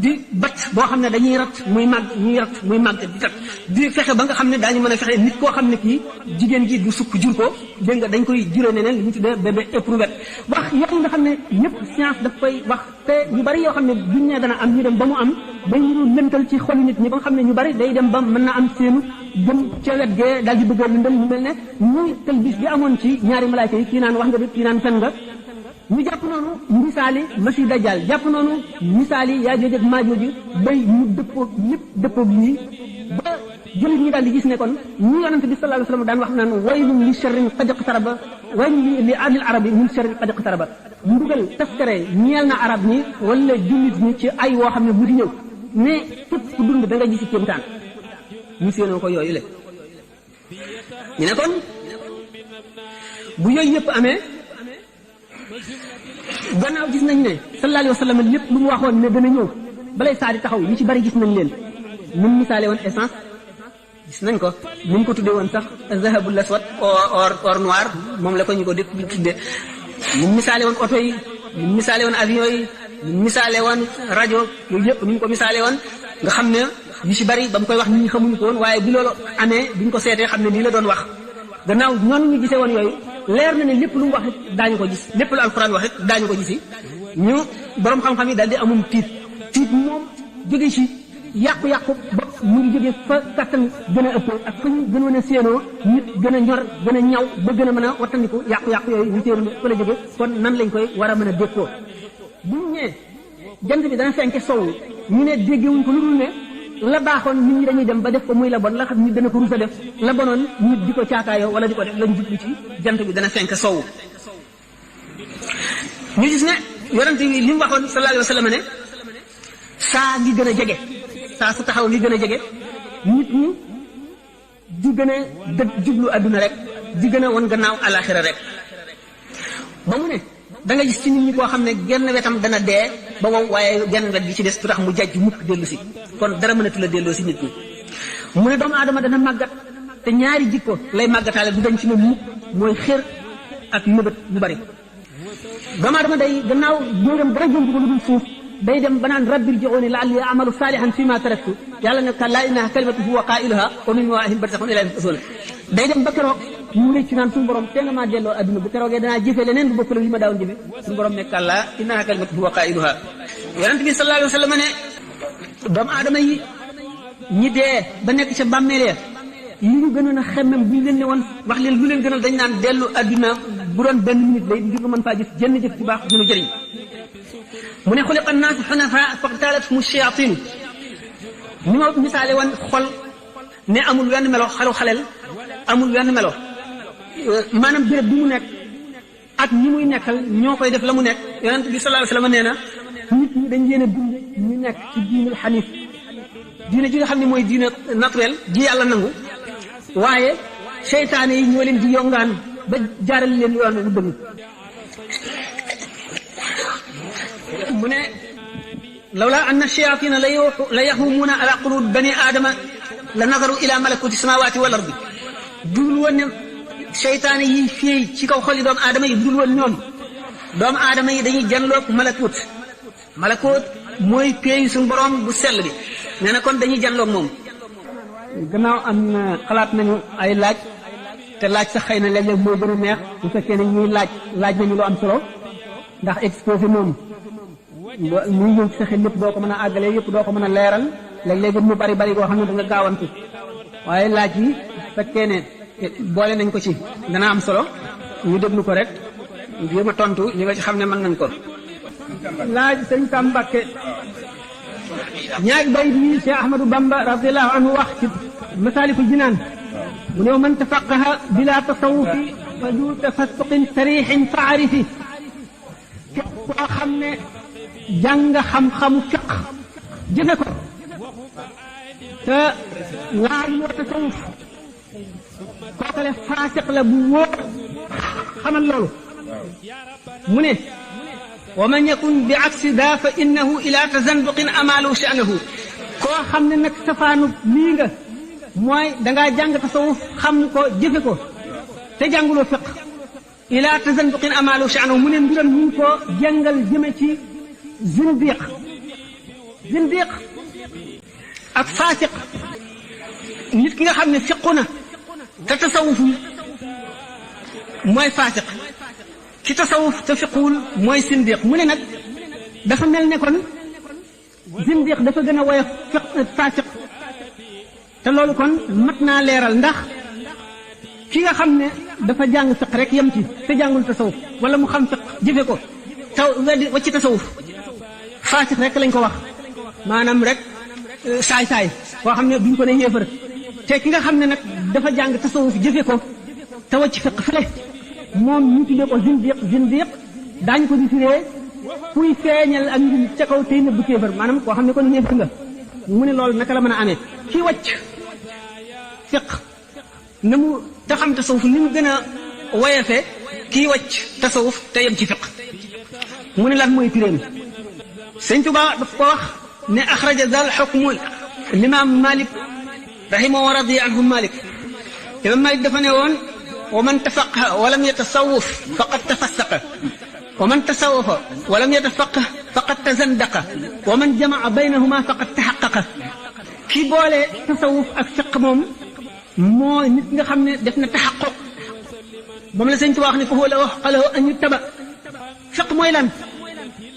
Speaker 1: di bat boo xam ne dañuy rat muy màgg ñuy rat muy màgg di tat di fexe ba nga xam ne daañu mën a fexe nit koo xam ne kii jigéen gi du sukk jur ko dégg nga dañ koy juree neneen li ñu tuddee bébé éprouvette wax yooyu nga xam ne ñëpp science daf koy wax te yu bari yoo xam ne buñ ne dana am ñu dem ba mu am dañu lëntal ci xolu nit ñi ba nga xam ne ñu bari day dem ba mën na am seenu gëm ca wet gee daal di bëgg a lëndëm mu mel ne muy talbis bi amoon ci ñaari malaayka yi kii naan wax nga dëgg kii naan fen nga ñu jàpp noonu misaali masi dajjal jàpp noonu misaali yaajooj ak maajooj bay ñu dëppoo lii ba jullit ñi daal di gis ne kon ñu yonent bi sallallahu alayhi wasallam daan wax naan waylun li sharrin qad iqtaraba waylun li ahlil arabi min sharrin qad iqtaraba mbugal taskare ñeel na arab ñi wala jullit ñi ci ay woo xam ne bu di ñëw ne képp ku dund da nga gisi kéemtaan ñu séenoo ko yooyu le ñu ne kon bu yooyu yëpp amee gannaaw gis nañ ne sallallahu alayhi wa sallam lépp lu mu waxoon ne dana ñëw balay saa di taxaw yu ci bari gis nañ leen ni mu misaale woon essence gis nañ ko ni mu ko tuddee woon sax zahabul aswad or noir moom la ko ñu ko def tuddee ni mu misaale woon oto yi ni mu misaale woon avion yi ni mu misaale woon rajo yooyu yëpp ni mu ko misaale woon nga xam ne yu ci bari ba mu koy wax nit ñi xamuñu ko woon waaye bi loolu amee biñ ko seetee xam ne lii la doon wax gannaaw noonu ñu gisee woon yooyu leer na ne lépp lu mu wax it daañu ko gis lépp lu alxuraan wax it daañu ko gisi ñu borom xam-xam yi daal di amum tiit moom jóge ci yàqu-yàqu bopp mu ngi jóge fa kattan gën a ëpp ak fa ñu gënoon a séenoo nit gën a ñor gën a ñaw ba gën a mën a wattandiku yàqu-yàqu yooyu ñu téen fa la jóge kon nan lañ koy war a mën a dékkoo bu ñu ñëwee jant bi dana fenke sow ñu ne déggewuñ ko lu dul ne la baaxoon nit ñi dañuy dem ba def ko muy la bon la xam nit dana ko rus a def la bonoon nit di ko caakaayoo wala di ko def lañ jublu ci jant bi dana fenk sowu ñu gis ne yonent bi li mu waxoon sallallahu alayhi wa sallam ne saa ngi gën a jege saa su taxaw ngi gën a jege nit ñi di gën a dëgg jublu adduna rek di gën a won gannaaw alaxira rek ba mu ne da nga gis ci nit ñi koo xam ne genn wetam dana dee ba wow waaye genn wet gi ci des du tax mu jajj mukk dellu si kon dara mënatu la delloo si nit ñi mu ne doomu aadama dana màggat te ñaari jikko lay màggataale du dañ ci ne mukk mooy xër ak mëbët bu bari doomu aadama day gannaaw dóoram dara jëm ko lu dul suuf day dem ba naan rabbi irji'uuni la'allii a'malu saalihan fiimaa taraktu yàlla ne kallaa innahaa kalimatun huwa qaa'iluhaa wa min waraa'ihim barzakhun ilaa yawmi yub'athuun day dem ba keroog mu rëcc naan suñu borom te nga maa delloo adduna bu keroogee danaa jëfe leneen lu bokkul li ma daawoon jëfe suñu borom ne kallaa innahaa kalimatun huwa qaa'iluhaa yonent bi sallallahu alayhi wa sallam ne doomu aadama yi ñi dee ba nekk ca bàmmeel ya li ñu gënoon a xemmem bu ñu leen ne woon wax leen lu leen gënal dañ naan dellu adduna bu doon benn minute lay ngir nga mën faa gis jenn jëf ci baax dina jëriñ mu ne xuliqa annaasu xunafaa faqtalathum shayaatiinu ni ma misaale woon xol ne amul wenn melo xalel amul wenn melo maanaam béréb bi mu nekk ak ñi muy nekkal ñoo koy def la mu nekk yonent bi sallallahu alayhi wa sallam nee na nit ñi dañ leen a bind ñu nekk ci diinul xanif diine ji nga xam ne mooy diine naturel ji yàlla nangu waaye seytaane yi ñoo leen di yongaan ba jaaral leen yoon bu bëgg mu ne lawla anna shayatina la yahumuuna ala qulub bani aadama la nadaru ila malakuti samawati wal ardi dul woon ne seytaane yi fii ci kaw xoli doomu aadama yi dul woon ñoom doomu aadama yi dañuy janloog malakut mooy peeyu suñu borom bu sell bi nee na kon dañuy janloog moom gannaaw am na xalaat nañu ay laaj te laaj sax xëy na léeg-léeg mooy gën a neex bu fekkee ne ñuy laaj nañu lu am solo ndax exposé moom muy ñëw ci sa xel lépp doo ko mën a àggalee yëpp doo ko mën a leeral léeg-léeg mu bari goo xam ne da nga gaawantu waaye laaj yi fekkee ne boole nañ ko ci dana am solo ñu déglu ko rek jéem a tontu ñi nga ci xam ne mën nañ ko laaj sëñ Sam Mbakke ñaari bayit yi Cheikh Ahmadou Bamba radiallahu anhu wax ci Masaalikul Jinaan mu ne man tafaqaha bila tasawufi fa du tafassuqin sarixin fa arifi képp koo xam ne jàng xam-xamu fiq jëfe ko te laaj moo tasawuf kookale faasiq la bu wóor xamal loolu mu ne wa man yakun bi aksi daa fa innahu ila tazanduqin amalu sha'nahu koo xam ne nag safaanu lii nga mooy dangaa jàng tasawuf xam ko jëfe ko te jànguloo fiq ila tazanduqin amalu sha'nahu mu ne mbiram ñu ko jàngal jëme ci zindiq ak faasiq nit ki nga xam ne fiqu na te tasawuf mooy faasiq ci tasawuf te fiquwul mooy zindiq mu ne nag dafa mel ne kon zindiq dafa gën a woyof faasiq te loolu kon mat naa leeral ndax ki nga xam ne dafa jàng fiq rek yem ci te jàngul tasawuf wala mu xam fiq jëfe ko taw wacci tasawuf faasiq rek lañ ko wax maanaam rek saay-saay koo xam ne duñ ko ne yéefar te ki nga xam ne nag dafa jàng tasawuf jëfe ko te wacc fiq fële moom ñu tuddee ko zindiq daañu ko di firee kuy feeñal ak njub ca kaw tey nëbb kéefar maanaam koo xam ne kon yéefar nga mu ne loolu naka la mën a amee ki wacc fiq na mu te xam tasawuf ni mu gën a woyefe kii wacc tasawuf te yem ci fiq mu ne lan mooy piréem sëñ Tuba daf ko wax ne axraja dal xukmu limaam Malik rahimahu wa radiya anhu Malik imam Malik dafa ne woon wa man tafaqaha wa lam yatasawwaf faqad tafassaqa wa man tasawwafa wa lam yatafaqah faqad tazandaqa wa man jamaa baynahuma faqad tahaqqaqa ki boole tasawuf ak fiq moom mooy nit nga xam ne def na taxaqquq moom la sëñ Tuba wax ne ko la wax xalahu an yuttaba fiq mooy lan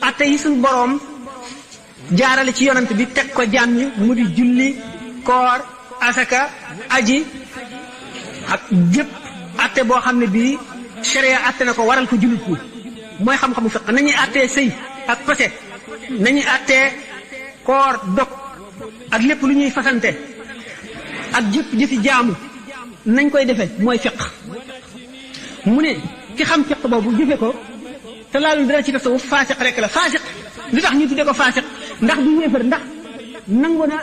Speaker 1: atte yi suñ boroom jaarale ci yonant bi teg ko jaam ñi mu di julli koor asaka aji ak jëpp atte boo xam ne bii sharia atte na ko waral ko jullit ñi mooy xam-xamu fiq nañuy attee sëy ak pase nañuy attee koor dog ak lépp lu ñuy fasante ak jëfi jaamu nañ koy defe mooy fiq mu ne ki xam fiq boobu jëfe ko te laalul dara ci tasawuf faasiq rek la faasiq li tax ñu tuddee ko faasiq ndax du yéefar ndax nangu na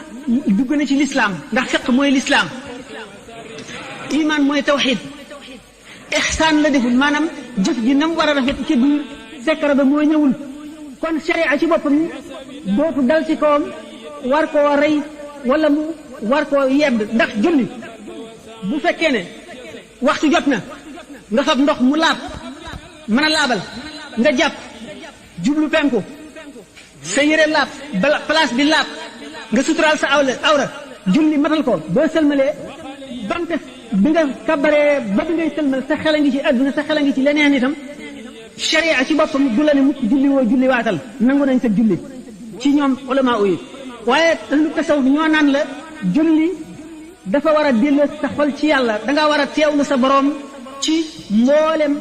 Speaker 1: dugg na ci lislaam ndax fiq mooy lislaam iman mooy tawxid ihsaan la deful maanaam jëf ji nam war a rafet ci biir sekkara ba moo ñëwul kon sharia ci boppam dootu dal ci kawam war koo rey wala mu war koo yedd ndax julli bu fekkee ne waxtu jot na nga fab ndox mu laab mën a laabal nga jàpp jublu penku sa yére laab bala place bi laab nga suturaal sa awra julli matal ko boo sëlmalee donte bi nga kabaree ba bi ngay sëlmal sa xel a ngi ci àdduna sa xel a ngi ci leneen itam sharia ci boppam du la ne mukk julli woo julli waatal nangu nañ sa julli ci ñoom ulama yi waaye lu tasawuf ñoo naan la julli dafa war a delloo sa xol ci yàlla dangaa war a teewlu sa borom ci mboolem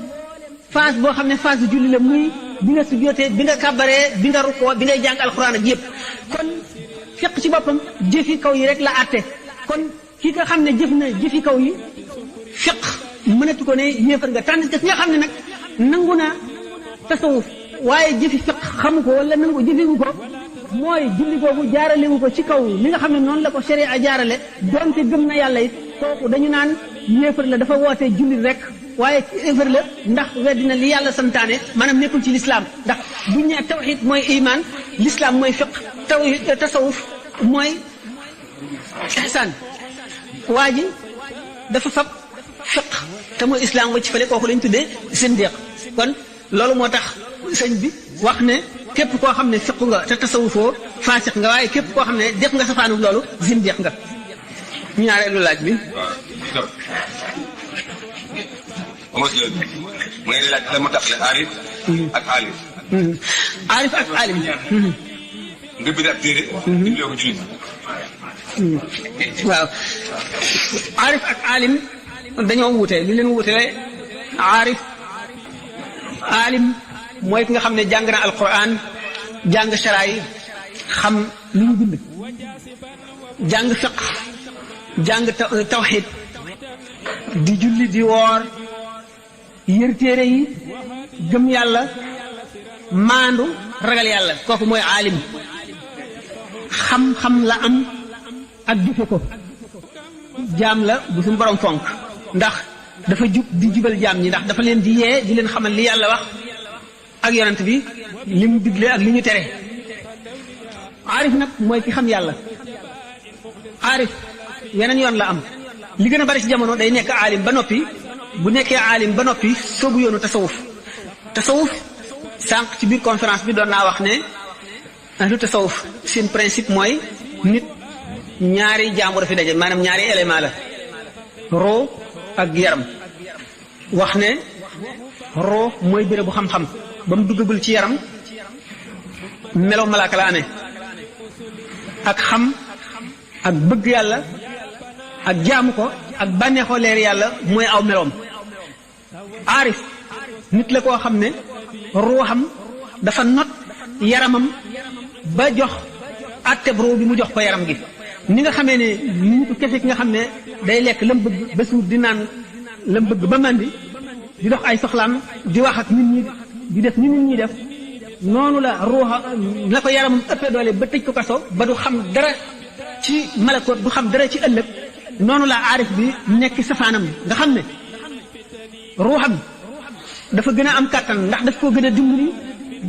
Speaker 1: phase boo xam ne phase bu julli la muy bi nga sujjootee bi nga kabaree bi nga rukkoo bi ngay jàng alxuraan ak yëpp kon fiq ci boppam jëfi kaw yi rek la àtte kon ki nga xam ne jëf na jëfi kaw yi fiq mënatu ko ne yéefar nga tànn ki nga xam ne nag nangu na tasawuf waaye jëfi fiq xamu ko wala nangu jëfiwu ko mooy julli googu jaaralewu ko ci kaw li nga xam ne noonu la ko sharia jaarale donte gëm na yàlla it kooku dañu naan yéefar la dafa wootee julli rek waaye yéefar la ndax weddina li yàlla santaane maanaam nekkul ci lislaam ndax buñ ne tawxid mooy iman lislaam mooy fiq tasawuf mooy ihsaan waa ji dafa fab fiq te mooy islam wacc fale kooku lañ tuddee zindiq kon loolu moo tax sëñ bi wax ne képp koo xam ne fiq nga te tasawufoo faasiq nga waaye képp koo xam ne def nga safaanu loolu zindiq nga. ñaareelu laaj bi.
Speaker 2: waaw. mooy laaj la ma tax ne aarif ak aalim.
Speaker 1: aarif ak aalim.
Speaker 2: nga bind ab téere. dimbalee ko jullit.
Speaker 1: waaw aarif ak aalim dañoo wuute li leen wuute aarif aalim mooy ki nga xam ne jàng na alquran jàng sharaay xam li ñu bind jàng fiq jàng tawxid di julli di woor yër téere yi gëm yàlla maandu ragal yàlla kooku mooy aalim xam-xam la am ak jëfe ko jaam la bu suñu borom fonk ndax dafa jub di jubal jaam ñi ndax dafa leen di yee di leen xamal li yàlla wax ak yonent bi li mu digle ak li ñu tere aarif nag mooy ki xam yàlla aarif yeneen yoon la am li gën a bari ci jamono day nekk aalim ba noppi bu nekkee aalim ba noppi soobu yoonu tasawuf sànq ci biir conférence bi doon naa wax ne ahlu tasawuf seen principe mooy nit ñaari jaamu dafi daje maanaam ñaari élément la roo ak yaram wax ne roo mooy bérébu xam-xam ba mu duggagul ci yaram melo malaaka la amee ak xam ak bëgg yàlla ak jaamu ko ak bànneexoo leer yàlla mooy aw meloom aarif nit la koo xam ne ruuxam dafa not yaramam ba jox àtteb ruu bi mu jox ko yaram gi ni nga xamee ne ni ñu ko kese ki nga xam ne day lekk lam bëgg ba suur di naan lam bëgg ba màndi di dox ay soxlaam di wax ak nit ñi di def ni nit ñi def noonu la ruuxa la ko yaramam ëppee doole ba tëj ko kaso ba du xam dara ci malakoot du xam dara ci ëllëg noonu la aarif bi nekk safaanam nga xam ne ruuxam dafa gën a am kàttan ndax daf koo gën a dimbali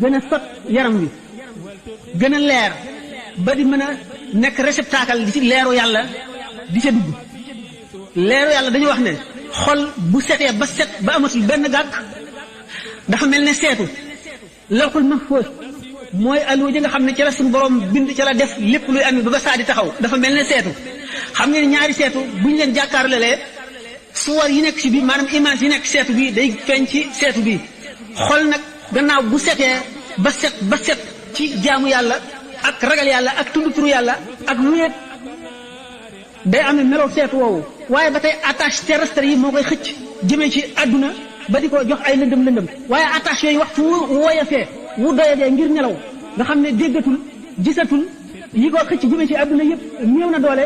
Speaker 1: gën a sot yaram wi gën a leer ba di mën a nekk réceptacle di ci leeru yàlla di ca dugg leeru yàlla dañu wax ne xol bu setee ba set ba amatul benn gàkk dafa mel ne seetu lawhul mahfuz mooy alluwa ji nga xam ne ca la suñu borom bind ca la def lépp luy am ba saa di taxaw dafa mel ne seetu xam ngeen ñaari seetu bu ñu leen jàkkaarloo suwar yi nekk ci biir maanaam image yi nekk seetu bi day feeñ ci seetu bi xol nag gannaaw bu setee ba set ci jaamu yàlla ak ragal yàlla ak tudd turu yàlla ak wéet day am meloo seetu woowu waaye ba tey attache terrestre yi moo koy xëcc jëmee ci àdduna ba di ko jox ay lëndëm waaye attache yooyu waxtu wu woyafee wu doyadee ngir nelaw nga xam ne déggatul gisatul yi ko xëcc jëmee ci àdduna yëpp néew na doole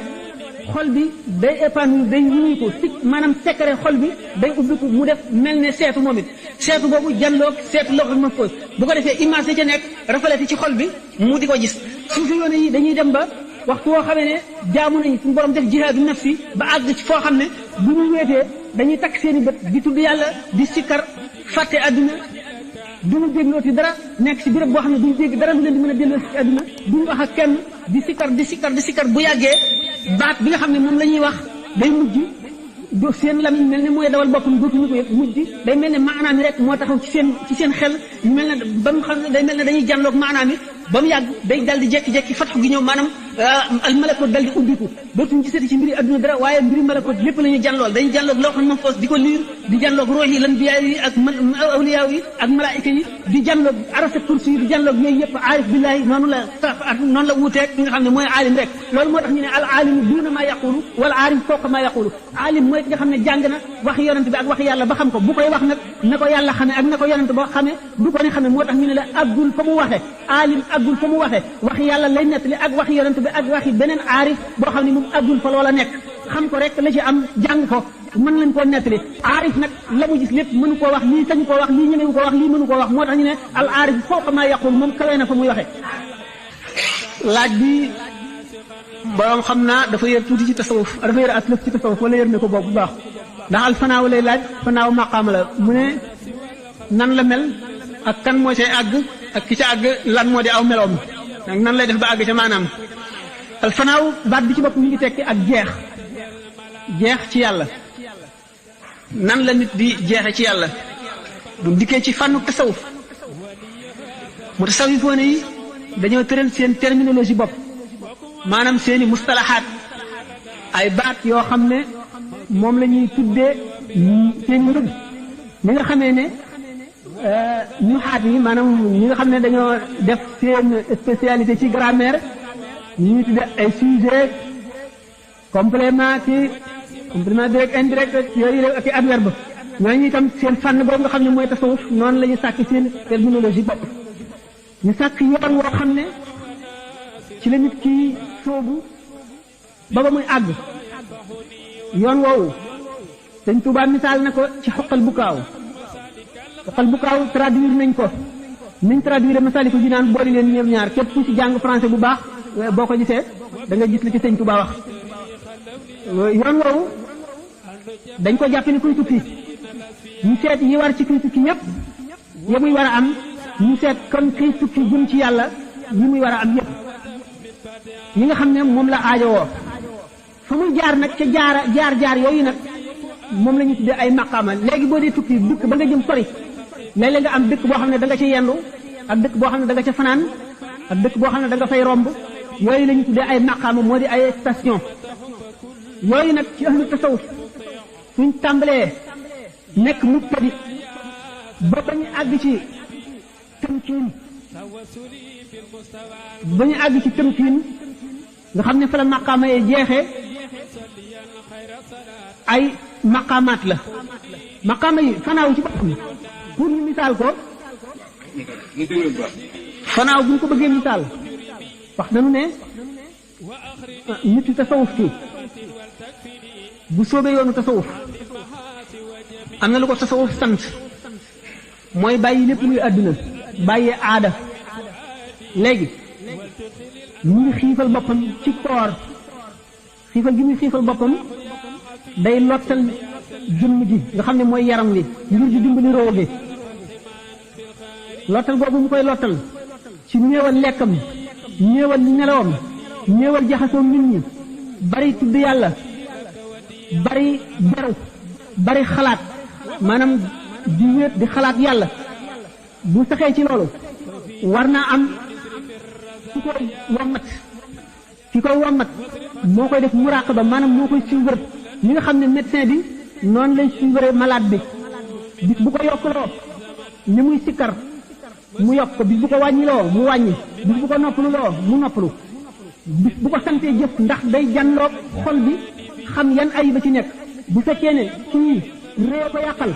Speaker 1: xol bi day épanouir day wuñu ko si maanaam secret xol bi day ubbiku mu def mel ne seetu moom it seetu boobu janloog seetu lawhul mahfuz bu ko defee image yi ca nekk rafalati ci xol bi mu di ko gis suufi yoone yi dañuy dem ba waxtu woo xamee ne jaamu nañu suñu borom def jihaadu nafsi ba àgg ci foo xam ne bu ñu weetee dañuy takk seen i bët di tudd yàlla di sikkar fàtte àdduna duñu dégloo ci dara nekk ci béréb boo xam ne duñu dégg dara lu leen di mën a delloo ci àdduna duñu wax ak kenn di sikkar bu yàggee baat bi nga xam ne moom la ñuy wax day mujj do seen lamiñ mel ne mooy dawal boppam dootuñu ko yëg mujj day mel ne maanaam yi rek moo taxaw ci seen xel ñu mel ne ba mu xam ne day mel ne dañuy jànloog maanaam yi ba mu yàgg day dal di jekki-jekki fatxu gi ñëw maanaam al malakut dal di ubbiku dootuñu gisati ci mbiri adduna dara waaye mbiri malakut lépp la ñuy jànlool dañuy jànloog lawhul mahfuz di ko liir di jànloog ruux yi lan biyaa yi ak awliyaa yi ak malaayika yi di jànloog arasa kursi yi di jànloog yooyu yëpp aarif billaahi noonu la wuuteeg ki nga xam ne mooy aalim rek loolu moo tax ñu ne al aalimu duuna maa yaqulu wala aalim fawqa maa yaqulu aalim mooy ki nga xam ne jàng na wax yonent bi ak wax yàlla ba xam ko bu koy wax nag na ko yàlla xamee ak na ko yonent ba xamee du ko ne xamee moo tax ñu ne la aggul fa mu waxe aalim aggul fa mu waxe wax yàlla lay nettali ak wax yonent bi ak waxi beneen aarif boo xam ne moom aggul fa loola nekk xam ko rek la ci am jàng ko mën lañ koo nettali aarif nag la mu gis lépp mënu koo wax lii sañu koo wax lii ñemewu koo wax lii mënu koo wax moo tax ñu ne al aarif fawqa maa yaqul moom kawe na fa muy waxe laaj bi borom xam naa dafa yër tuuti ci tasawuf dafa yër aslëf ci tasawuf wala yër ne ko boobu bu baax ndax al fanaaw lay laaj fanaaw maqaama la mu ne nan la mel ak kan moo cay àgg ak ki ca àgg lan moo di aw meloom ak nan lay def ba àgg ca maanaam al fanaaw baat bi ci bopp mi ngi tekki ak jeex ci yàlla nan la nit di jeexe ci yàlla bu dikkee ci fànnu tasawuf mu tasawifoone yi dañoo tëral seen terminologie bopp maanaam seeni mustalahaat ay baat yoo xam ne moom la ñuy tuddee seen rëdd ñi nga xamee ne ñu xaat yi maanaam ñi nga xam ne dañoo def seen spécialité ci grammaire ñu ñuy tuddee ay sujet complément direct indirect yooyu ak i adverbe ñooñu itam seen fànn boobu nga xam ne mooy tasawuf noonu la ñu sàkk seen terminologie bopp ñu sàkk yoon woo xam ne ci la nit ki soobu ba muy àgg yoon woowu Sëñ Tuubaa misaal na ko ci xoqal bu kaaw traduire nañ ko niñ traduire Masaalikul Jinaan boole leen ñoom ñaar képp ku ci jàng français bu baax boo ko gisee da nga gis li ci Sëñ Tuubaa wax yoon woowu dañ ko jàpp ni kuy tukki ñu seet yi war ci kuy tukki yépp ya muy war a am ñu seet kon kiy tukki jëm ci yàlla yi muy war a am yépp yi nga xam ne moom la aajowoo fa muy jaar nag ca jaar yooyu nag moom la ñu tuddee ay maqaama léegi boo dee tukki dëkk ba nga jëm sori léeg-léeg nga am dëkk boo xam ne da nga ca yendu ak dëkk boo xam ne da nga ca fanaan ak dëkk boo xam ne da nga fay romb yooyu la ñu tuddee ay maqaama moo di ay station yooyu nag ci ahlu tasawuf suñ tàmbalee nekk mubtadi ba ñu àgg ci tëmkiin nga xam ne fa la maqaama yee jeexee ay maqaamaat la maqaama yi fanaaw ci boppam pour ñu misaal ko fanaaw bu ñu ko bëggee misaal wax nañu ne nit yi tasawuf ki bu soobee yoonu tasawuf am na lu ko tasawuf sant mooy bàyyi lépp luy àdduna bàyyee aada léegi mu ngi xiifal boppam ci koor xiifal gi muy xiifal boppam day lottal jëmm ji nga xam ne mooy yaram wi ngir di dimbali roo gi lottal boobu mu koy lottal ci néewal lekkam néewal nelawam néewal jaxasoo nit ñi bari tudd yàlla bari beru bari xalaat maanaam di wéet di xalaat yàlla bu saxee ci loolu war naa am ki koy wommat moo koy def muraqaba maanaam moo koy suivre ñi nga xam ne médecin bi noonu lay suivre malade bi bis bu ko yokkloo ni muy sikkar mu yokk ko bis bu ko wàññiloo mu wàññi bis bu ko noppaluloo mu noppalu bis bu ko santee jëf ndax day janloog xol bi xam yan ayib a ci nekk bu fekkee ne kii ree ko yàqal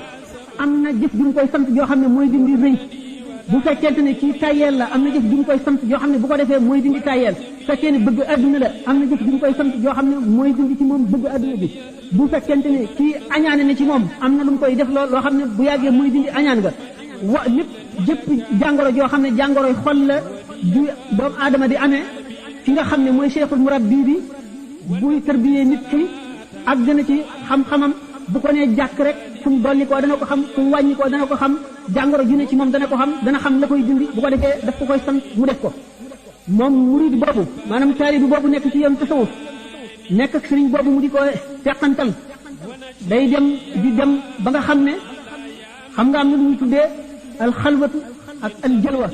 Speaker 1: am na jëf ju mu koy sant joo xam ne mooy dindi rëy bu fekkente ne kii tayeel la am na jëf ju mu koy sant joo xam ne bu ko defee mooy dindi tayeel bu fekkee ne bëgg adduna la am na jëf ju mu koy sant joo xam ne mooy dindi ci moom bëgg adduna bi bu fekkente ne kii añaane ne ci moom am na lu mu koy def loo xam ne bu yàggee mooy dindi añaan nga lépp jëpp jàngoro joo xam ne jàngoroy xol la du doomu aadama di amee ki nga xam ne mooy cheikhul murabbi bi buy tarbiyee nit ki ak gën a ci xam-xamam bu ko nee jàkk rek fu mu dolli koo dana ko xam fu mu wàññi koo dana ko xam jàngoro ju ne ci moom dana ko xam dana xam la koy dindi bu ko defee daf ko koy sant mu def ko moom murid boobu maanaam taalibi boobu nekk ci yoon tasawuf nekk ak sëriñ boobu mu di ko teqantal day dem di dem ba nga xam ne xam nga am na lu ñu tuddee alxalwatu ak aljalwa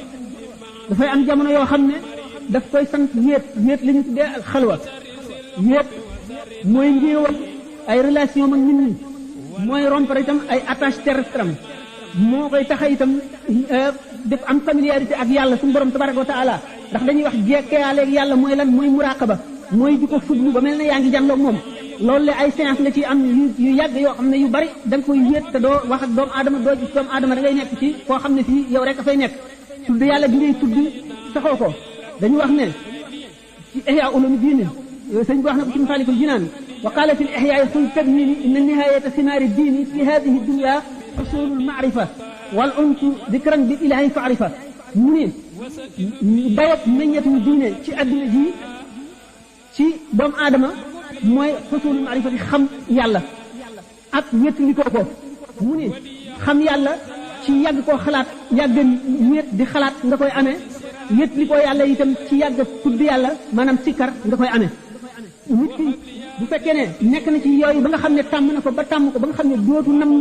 Speaker 1: dafay am jamono yoo xam ne daf koy sant wéet la ñu tuddee alxalwa wéet mooy njéewal ay relation mag nit ñi mooy rompre itam ay attache terrestre am moo koy taxa itam def am familiarité ak yàlla suñu borom tabaraka wa taala ndax dañuy wax jekkeyaaleeg yàlla mooy lan mooy muraqaba mooy di ko fuglu ba mel ne yaa ngi jànloog moom loolu la ay séance la ci am yu yàgg yoo xam ne yu bari da nga koy wéet te doo wax ak doomu aadama doo gis doomu aadama da ngay nekk ci koo xam ne fii yow rek a fay nekk tudd yàlla gi ngay tudd saxoo ko dañu wax ne ci ihya ulumi diine sëñ bi wax na ko ci Masaalikul Jinaan wa qaala fi l-ihyaa xul tadmini inna nihaayata simaari diini fi haadihi dunya xusulul maarifa wal unsu dikran bil ilaahi faarifa mu ne dayat meññetu diine ci adduna ji ci doomu aadama mooy xusulul maarifati xam yàlla ak wéttalikoo ko mu ne xam yàlla ci yàgg koo xalaat yàgg wéet di xalaat nga koy amee wéttalikoo yàlla itam ci yàgg tudd yàlla maanaam sikkar nga koy amee nit ki bu fekkee ne nekk na ci yooyu ba nga xam ne tàmm na ko ba tàmm ko ba nga xam ne dootu nam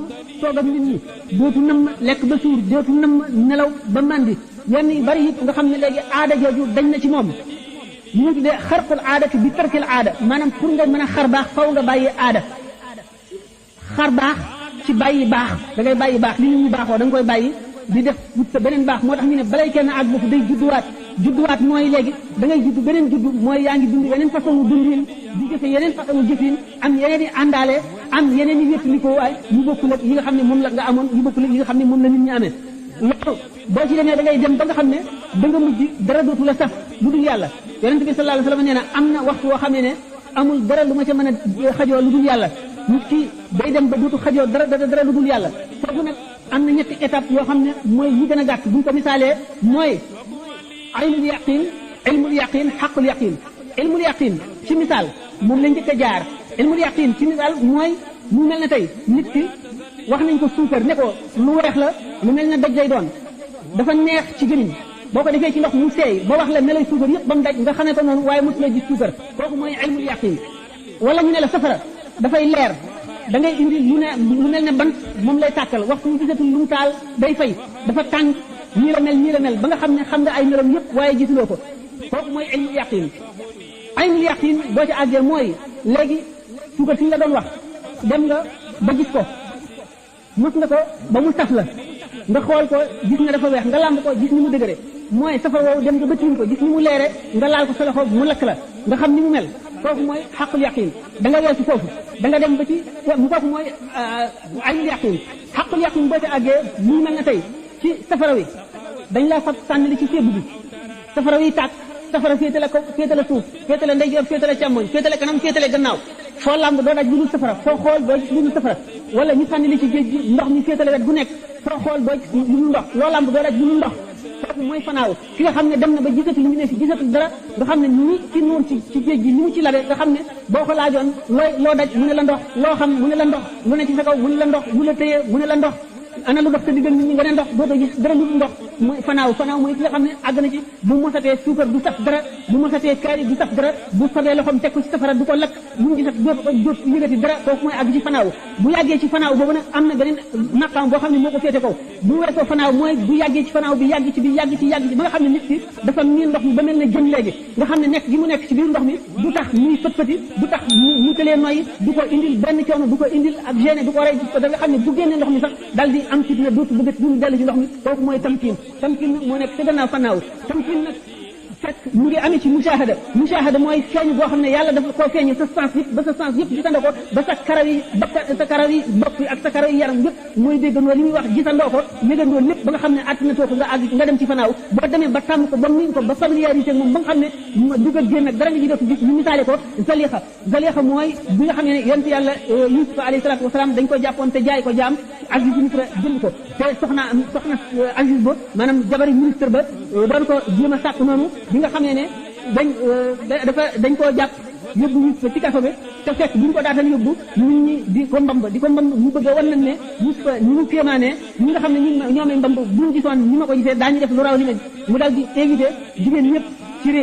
Speaker 1: toog ak nit ñi dootu nam lekk ba suur dootu nam nelaw ba màndi yenn yu bari it nga xam ne léegi aada jooju dañ na ci moom li ñu tuddee xarqul aadati bi tarkil aada maanaam pour nga mën a xar baax faw nga bàyyi aada xar baax ci bàyyi baax da ngay bàyyi baax li nit ñi baaxoo da nga koy bàyyi di def wut sa beneen baax moo tax ñu ne balay kenn àgg foofu day judduwaat mooy léegi da ngay judd beneen judd mooy yaa ngi dund yeneen façon dundin di jëfe yeneen façon jëfin am yeneen i àndaale am yeneen i wéttalikoo waay yu bokkul ak yi nga xam ne moom la nga amoon yu bokkul ak yi nga xam ne moom la nit ñi amee loolu boo ci demee da ngay dem ba nga xam ne da nga mujj dara dootu la saf lu dul yàlla yonente bi sallallahu alayhi wasallam nee na am na waxtu woo xamee ne amul dara lu ma ca mën a xajoo lu dul yàlla nit ki day dem ba dootu xajoo dara lu dul yàlla foofu nag am na ñetti étape yoo xam ne mooy yi gën a gàtt buñ ko misaalee mooy ilmul yaqin xaqul yaqin ilmul yaqin ci misaal moom lañ njëkk a jaar ilmul yaqin ci misaal mooy mu mel ne tey nit ki wax nañ ko suukar ne ko lu weex la lu mel ne daj lay doon dafa neex ci gémmiñ boo ko defee ci ndox mu seey ba wax la ne lay suukar yëpp ba mu daj nga xamee ko noonu waaye mosu la gis suukar kooku mooy ilmul yaqin wala ñu ne la safara dafay leer da ngay indi lu mel ne bant moom lay tàkkal waxtu mu gisatul lu mu taal day fay dafa tàng nii la mel ba nga xam ne xam nga ay meloom yëpp waaye gisuloo ko kooku mooy ilmul yaqin ilmul yaqin boo ci àggee mooy léegi suukar si ñu la doon wax dem nga ba gis ko mos nga ko ba mu saf la nga xool ko gis nga dafa weex nga làmb ko gis ni mu dëgëre mooy safar woowu dem nga bëtiwul ko gis ni mu leere nga laal ko sa loxo mu lakk la nga xam ni mu mel kooku mooy xaqul yaqin da nga weesu foofu da nga dem ba ci kooku mooy aynul yaqin xaqul yaqin boo ci àggee mu mel na tey ci safara wi dañ laa fab sànni li ci sébb bi safara wi tàkk safara féetale ko féetale suuf féetale ndeyjoor féetale càmmoñ féetale kanam féetale gannaaw foo làmb doo daj lu dul safara foo xool doo gis lu dul safara wala ñu sànni li ci géej gi ndox mi féetale wet gu nekk foo xool doo gis lu dul ndox loo làmb doo daj lu dul ndox kooku mooy fanaaw ki nga xam ne dem na ba gisatu li mu ne si gisatu dara nga xam ne ni ci nuur ci géej gi ni mu ci labe nga xam ne boo ko laajoon loo daj mu ne la ndox loo xam mu ne la ndox lu ne ci sa kaw mu ne la ndox lu la téye mu ne la ndox ana lu dox sa diggal nit ñi nga ne ndox dootoo gis dara lu ndox mooy fanaaw mooy ki nga xam ne àgg na ci bu mosatee suukar du saf dara bu mosatee kaari du saf dara bu sobee loxoom teg ko ci safara du ko lakk lu mu gisat doot yëgati dara kooku mooy àgg ci fanaaw bu yàggee ci fanaaw boobu nag am na beneen maqaam boo xam ne moo ko féete kaw bu weesoo fanaaw mooy bu yàggee ci fanaaw bi yàgg ci ba nga xam ne nit ki dafa miin ndox mi ba mel ne jën léegi nga xam ne nekk gi mu nekk ci biir ndox mi du tax muy fët-fëti du tax mu tëlee noyyi du ko indil benn coono du ko indil ak gêné du ko rey da nga xam ne bu génnee ndox mi sax dal di am fitna dootu bëgg du dellu ci ndox mi kooku mooy tamkiin nag moo nekk ca gannaaw fanaaw tamkiin nag fekk mu ngi amee ci mushahada mooy feeñ boo xam ne yàlla dafa koo feeñu sa sens yëpp ba sa sens yëpp gisandoo ko ba sa karaw yi bopp yi ak sa karaw yi yaram yëpp mooy déggandoo li muy wax gisandoo ko yëgandoo lépp ba nga xam ne attinatoo ko nga àgg nga dem ci fanaaw boo demee ba tàmm ko ba miin ko ba familiarité moom ba nga xam ne dugal génn ak dara nga ji dootu gis ñu misaale ko zalixa mooy bi nga xam ne yonent yàlla Yusuf alayhi salaatu wasalaam dañ ko jàppoon te jaay ko jaam Aziz Misra jënd ko te soxna Aziz ba maanaam jabari ministre ba doon ko jéem a sàkk noonu bi nga xamee ne dañ koo jàpp yóbbu Yusufa ci kaso bi te fekk bu ñu ko daataan yóbbu nit ñi di ko mbamb mu bëgg a wan nañ ne Yusufa ñu mu kéemaane ñi nga xam ne ñoomee mbamb bu ñu gisoon ni ma ko gisee daañu def lu raw li ne mu daal di invité jigéen ñëpp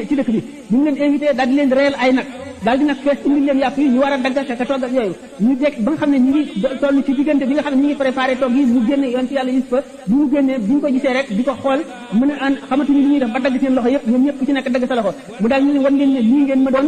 Speaker 1: ci dëkk bi ñu leen invité daal di leen reyal ay nag daal di nag fees indil leen yàpp yi ñu war a dagg ka togg ak yooyu ñu jekk ba nga xam ne ñu ngi toll ci diggante bi nga xam ne ñu ngi préparé togg yi mu génne yoon ci yàlla Yusufa bi mu génnee bi ñu ko gisee rek di ko xool mën a xamatuñu li ñuy def ba dagg seen loxo yëpp ñoom ñëpp ku ci nekk dagg sa loxo mu daal ñu ne wan ngeen ne lii ngeen ma doon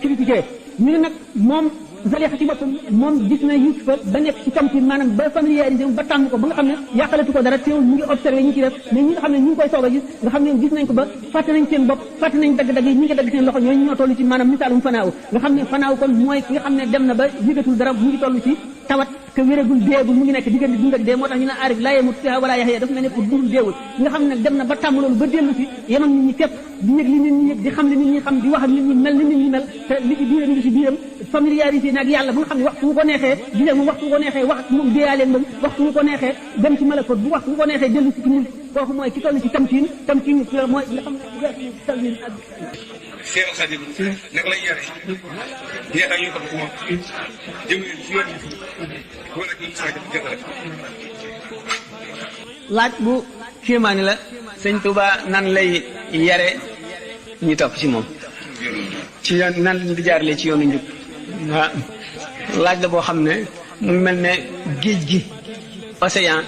Speaker 1: critiqué ñu ne nag moom Zalixa ci boppam moom gis na Yusufa ba nekk ci tamkin maanaam ba familiarisé ba tàmm ko ba nga xam ne yàqalatu ko dara teewul mu ngi observé ñi ci def mais ñi nga xam ne ñu ngi koy soog a gis nga xam ne gis nañ ko ba fàtte nañ seen bopp fàtte nañ dagg-dagg yi ñi ngi dagg seen loxo ñooñu ñoo toll ci maanaam misaalum fanaaw nga xam ne fanaaw kon mooy ki nga xam ne dem na ba yëgatul dara mu ngi toll ci tawat que wéragul deegul mu ngi nekk diggante dund ak dee moo tax ñu ne aarif laa yemut fiha wala yaxya dafa mel ne pour dundul deewul nga xam ne dem na ba tàmm loolu ba dellu si yemam nit ñi képp di yëg li nit ñi yëg di xam li nit ñi xam di wax ak nit ñi mel ni nit ñi mel te li ci biiram li ci biiram familiarité nag yàlla bu nga xam ne waxtu wu ko neexee gisee moom waxtu wu ko neexee wax ak moom déeyaaleen moom waxtu wu ko neexee dem ci malakot bu waxtu wu ko neexee dellu si ci kooku mooy ki toll ci tamkiin mooy nga xam ne talwin ak
Speaker 2: Seex Xaadim nag lay yare yeetaa ñu topp ci moom jëm ci yoon wala ci sa jëkkër
Speaker 3: laaj bu kéemaani la sëñ Touba nan lay yare ñu topp ci moom ci yoon nan lañ di jaarale ci yoonu njub waaw laaj la boo xam ne mu mel ne géej gi océan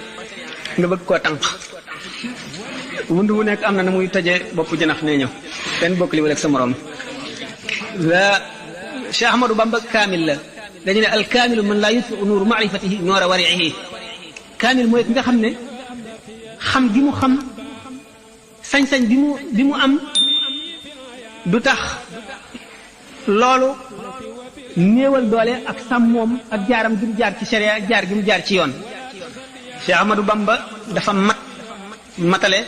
Speaker 3: nga bëgg koo tànq wund wu nekk am na muy toje bopp jënax ne ñëw benn bokk li wala ak sa morom la Cheikh Ahmadou Bamba kaamil la dañu ne al kaamilu man laa yutfi'u nuuru maarifatihi noora wari'ihi kaamil mooy ki nga xam ne xam gi mu xam sañ-sañ bi mu am du tax loolu néewal doole ak sàmmoom ak jaaram gi mu jaar ci sharia ak jaar gi mu jaar ci yoon Cheikh Ahmadou Bamba dafa matale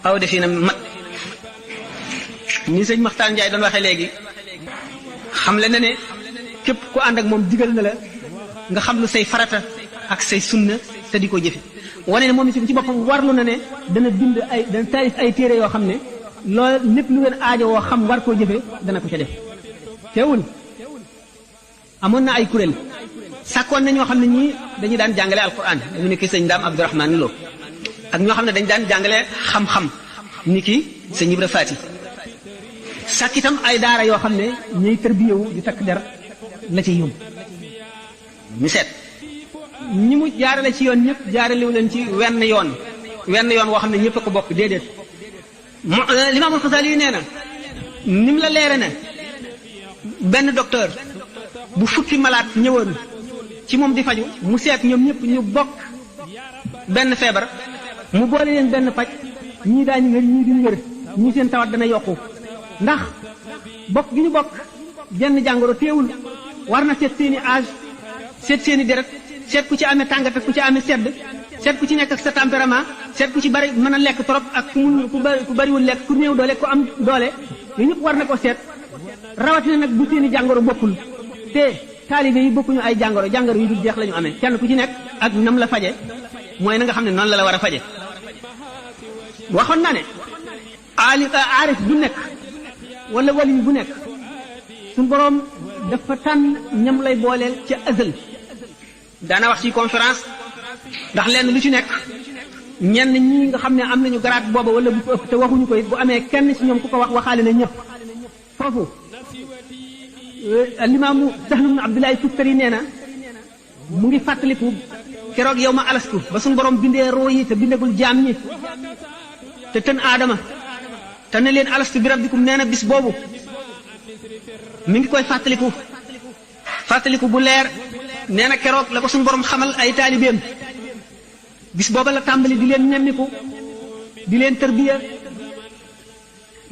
Speaker 3: aw defi na mat ni sëñ Maxtaar Njaay doon waxee léegi xam le na ne képp ku ànd ak moom digal na la nga xam lu say farata ak say sunna te di ko jëfe wane ne moom itam ci boppam warlu na ne dana taalif ay téere yoo xam ne loolu lépp lu ngeen aajo woo xam war koo jëfe dana ko ca def teewul amoon na ay kuréel sàkkoon na ñoo xam ne ñii dañu daan jàngale alquran dañu ne ki sëñ Daam Abdourahmane Lo ak ñoo xam ne dañu daan jàngale xam-xam ni ki sëñ Ibra Faati sàkk itam ay daara yoo xam ne ñuy tërbiyewu di takk der la ci yóbbu ñu seet ñi mu jaarale ci yoon ñëpp jaaralewu leen ci wenn yoon woo xam ne ñëpp a ko bokk déedéet Limaamul Xasaali yi nee na ni mu la leere ne benn docteur bu fukki malaat ñëwoon ci moom di faju mu seet ñoom ñëpp ñu bokk benn feebar mu boole leen benn paj ñii daañu wér ñii duñu wér ñii seen tawat dana yokku ndax bokk gi ñu bokk jenn jàngoro teewul war na seet seeni âge seet seeni deret seet ku ci amee tàngat ak ku ci amee sedd seet ku ci nekk ak sa tempérament seet ku ci bari mën a lekk trop ak ku bariwul lekk ku néew doole ku am doole yooyu ñëpp war na ko seet rawatina nag bu seeni jàngoro bokkul te taalibe yi bokkuñu ay jàngoro yu dul jeex la ñu amee kenn ku ci nekk ak nam la faje mooy na nga xam ne noonu la war a faje waxoon na ne aarif bu nekk wala wali bu nekk suñu boroom dafa tànn ñam lay booleel ca azal daana wax ci conférence ndax lenn lu ci nekk ñenn ñi nga xam ne am nañu garaat booba wala bu ko ëpp te waxuñu ko it bu amee kenn ci ñoom ku ko wax waxaale na ñëpp foofu alimaamu Sahl ibn Abdullahi Tustari nee na mu ngi fàttaliku keroog yow ma alastu ba suñu borom bindee roo yi te bindagul jaam ñi te tën aadama te ne leen alastu bi rabbikum nee na bis boobu mi ngi koy fàttaliku bu leer nee na keroog la ko suñu borom xamal ay taalibeem bis booba la tàmbali di leen nemmiku di leen tërbiya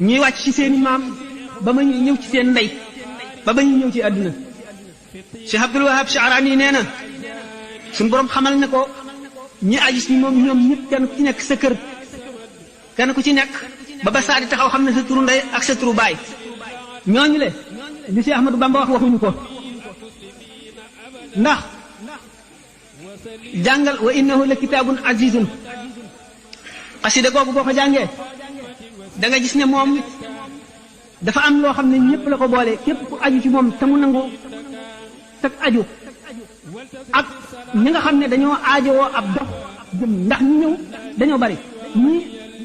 Speaker 3: ñuy wàcc ci seeni maam ba ma ñëw ci seen ndey ba ba ñuy ñëw ci àdduna Cheikh Abdul Wahab Sha'rani nee na suñu borom xamal ne ko ñi aju ci moom ñoom ñëpp kenn ku ci nekk sa kër kenn ku ci nekk ba ba saa di taxaw xam ne sa turu ndey ak sa turu baay ñooñu le li Cheikh Ahmadou Bamba waxuñu ko ndax jàngal wa innahu la kitaabun azizun xasida googu boo ko jàngee da nga gis ne moom dafa am loo xam ne ñëpp la ko boole képp ku aju ci moom te mu nangu sag aju ak ñi nga xam ne dañoo aajowoo ab dox jëm ndax ñi ñëw dañoo bari ñii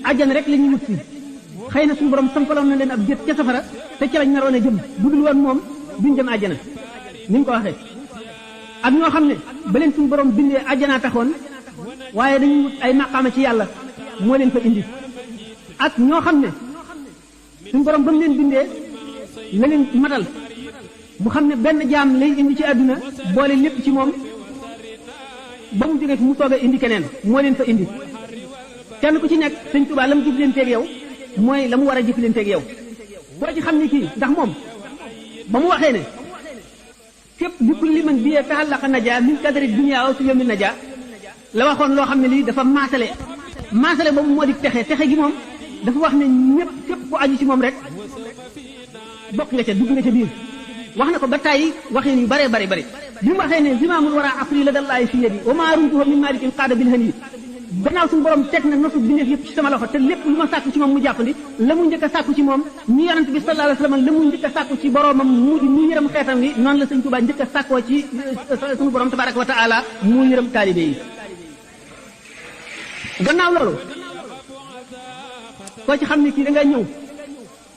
Speaker 3: àjjana rek la ñuy wut si xëy na suñu borom sampaloon na leen ab jët ca safara te ca lañ naroon a jëm bu dul woon moom duñ jëm àjjana ni ñu ko waxee ak ñoo xam ne ba leen suñu borom bindee àjjanaa taxoon waaye dañuy wut ay maqaama ci yàlla moo leen fa indi ak ñoo xam ne suñu borom ba mu leen bindee la leen matal mu xam ne benn jaam lay indi ci àdduna boole lépp ci moom ba mu jógee fi mu soog a indi keneen moo leen fa indi kenn ku ci nekk Sëñ Tuubaa la mu jëflanteeg yow mooy la mu war a jëflanteeg yow boo ci xam ne kii ndax moom ba mu waxee ne képp bi kulli man biyee taxallaqa najaa min kadari dunya aw fi yawmi najaa la waxoon loo xam ne lii dafa maasale boobu moo di texe gi moom dafa wax ne ñëpp képp ku aju ci moom rek bokk nga ca dugg nga ca biir wax na ko ba tàyyi waxeen yu bare bi mu waxee ne zimaamul wara afri la dallahi fi yadi wa maa rumtuhu min malikin qaada bil hani
Speaker 1: gannaaw suñu borom teg na nosu bindeef yëpp ci sama loxo te lépp lu ma sàkku ci moom mu jàppandi la mu njëkk a sàkku ci moom ni yonent bi sallallahu alayhi wasallam la mu njëkk a sàkku ci boromam mu di mu yërëm xeetam wi noonu la sëñ Tuubaa njëkk a sàkkoo ci suñu borom tabaraka wa taala mu yërëm taalibe yi gannaaw loolu koo ci xam ne kii da nga ñëw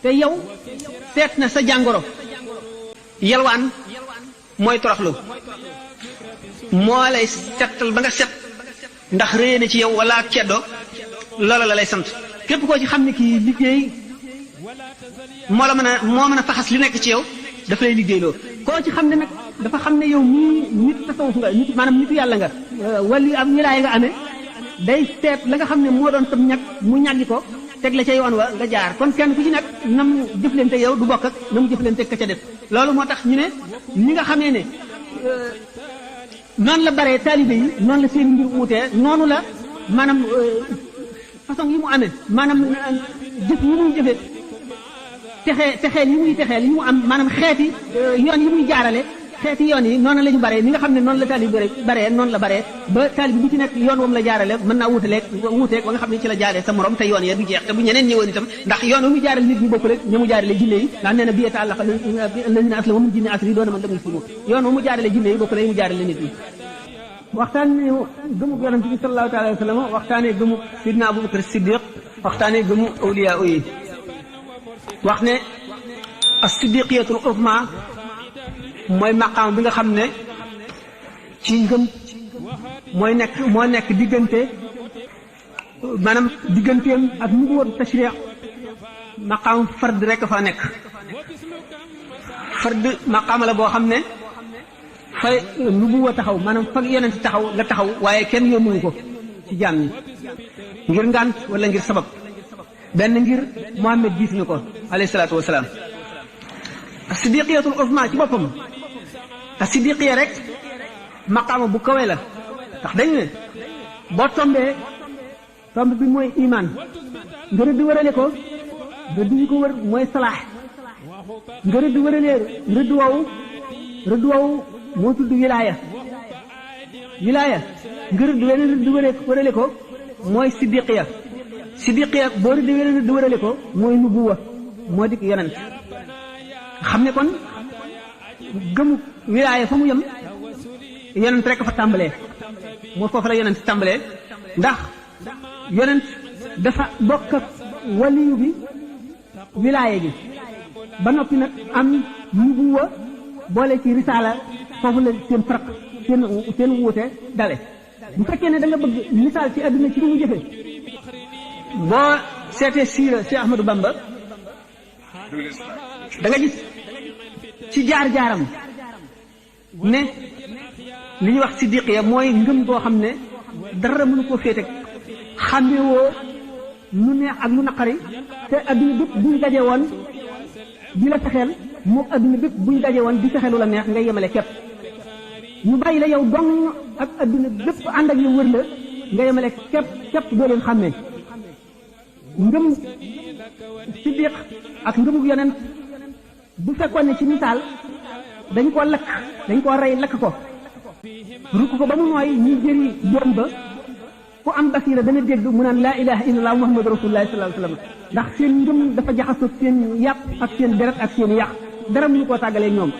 Speaker 1: te yow seet na sa jàngoro yalwaan mooy toroxlu moo lay settal ba nga set ndax réy na ci yow wala ceddo loola la lay sant képp koo ci xam ne kii liggéey moo mën a faxas li nekk ci yow dafa lay liggéeyloo koo ci xam ne nag dafa xam ne yow mii nit tasawuf nga nit maanaam nitu yàlla nga wali am wilaaya nga amee day seet la nga xam ne moo doon tam ñag mu ñaggi ko teg la ca yoon wa nga jaar kon kenn ku ci nekk nam jëflante yow du bokk ak na mu jëflante ka ca def loolu moo tax ñu ne ñi nga xamee ne noonu la baree taalibe yi noonu la seen mbir wuutee noonu la maanaam façon yi mu amee maanaam jëf yi muy jëfe texeel yi muy texeel yi mu am maanaam xeeti yoon yi muy jaarale xeeti yoon yi noonu la ñu baree ni nga xam ne noonu la taalibe baree noonu la baree ba taalibe bu ci nekk yoon woom la jaarale mën naa wuuteeg ba nga xam ne ci la jaaree sa morom te yoon ya du jeex te bu ñeneen ñëwoon itam ndax yoon wu mu jaarale nit ñi bokkul rek ña mu jaarale jinne yi ndax nee na biyee àllaqa lazina aslamu min jinni asri doona man damay sumu yoon wu mu jaarale jinne yi bokkul rek mu jaarale nit ñi waxtaane gëmug yonent bi sallallahu taala wa sallam waxtaane gëmug sidna Abubakar Siddiq waxtaane gëmu awliya yi wax ne as-siddiqiyatul uzma mooy maqaam bi nga xam ne ci ngëm moo nekk diggante maanaam digganteem ak nubuwwatu tashriix maqaam fard rek fa nekk fard maqaam la boo xam ne fa nubuwwa taxaw maanaam fa yonent taxaw la taxaw waaye kenn yónnuwu ko ci jaam ñi ngir ngànt wala ngir sabab benn ngir Muhammad jiitu na ko alayhi salaatu wasalaam as-siddiqiyatul uzma ci boppam as-siddiqiya rek maqaama bu kawe la ndax dañu ne boo tomb bi mooy iman nga rëdd wërale ko rëdd yi ko wër mooy salaax nga rëdd wëralee rëdd woowu moo tudd wilaaya nga rëdd weneen rëdd wërale ko mooy siddiqiya boo rëdd weneen rëdd wërale ko mooy nubuwa moo dik yonent xam ne kon gëmu wilaaya fa mu yem yonent rek fa tàmbalee moo foofu la yonent tàmbalee ndax yonent dafa bokk ak waliyu bi wilaaya gi ba noppi nag am nubuwa boole ci risaala foofu la seen farq seen wuute dale bu fekkee ne da nga bëgg misaal ci àdduna ci lu mu jëfe boo seetee siira Cheikh Ahmadou Bamba da nga gis ci jaar-jaaram ne li ñuy wax siddiqiya mooy ngëm goo xam ne dara mënu koo féete xàmmewoo lu neex ak lu naqari te adduna bépp buñ daje woon di la fexeel moom adduna bépp buñ daje woon di fexeelu la neex ngay yemale képp ñu bàyyi la yow dong ak adduna bépp ànd ak yow wër la nga yemale képp doo leen xàmmee ngëm siddiq ak ngëmug yonent bu fekkoon ne ci misaal dañ koo rey lakk ko rukk ko ba mu nooy ñi jëri doom ba ku am basira dana dégg mu naan laa ilaha illallah muhammadu rasulullah sallallahu alayhi wasallam ndax seen ngëm dafa jaxasoo seen yàpp ak seen deret ak seen yàq dara mënu koo tàggalee ñoom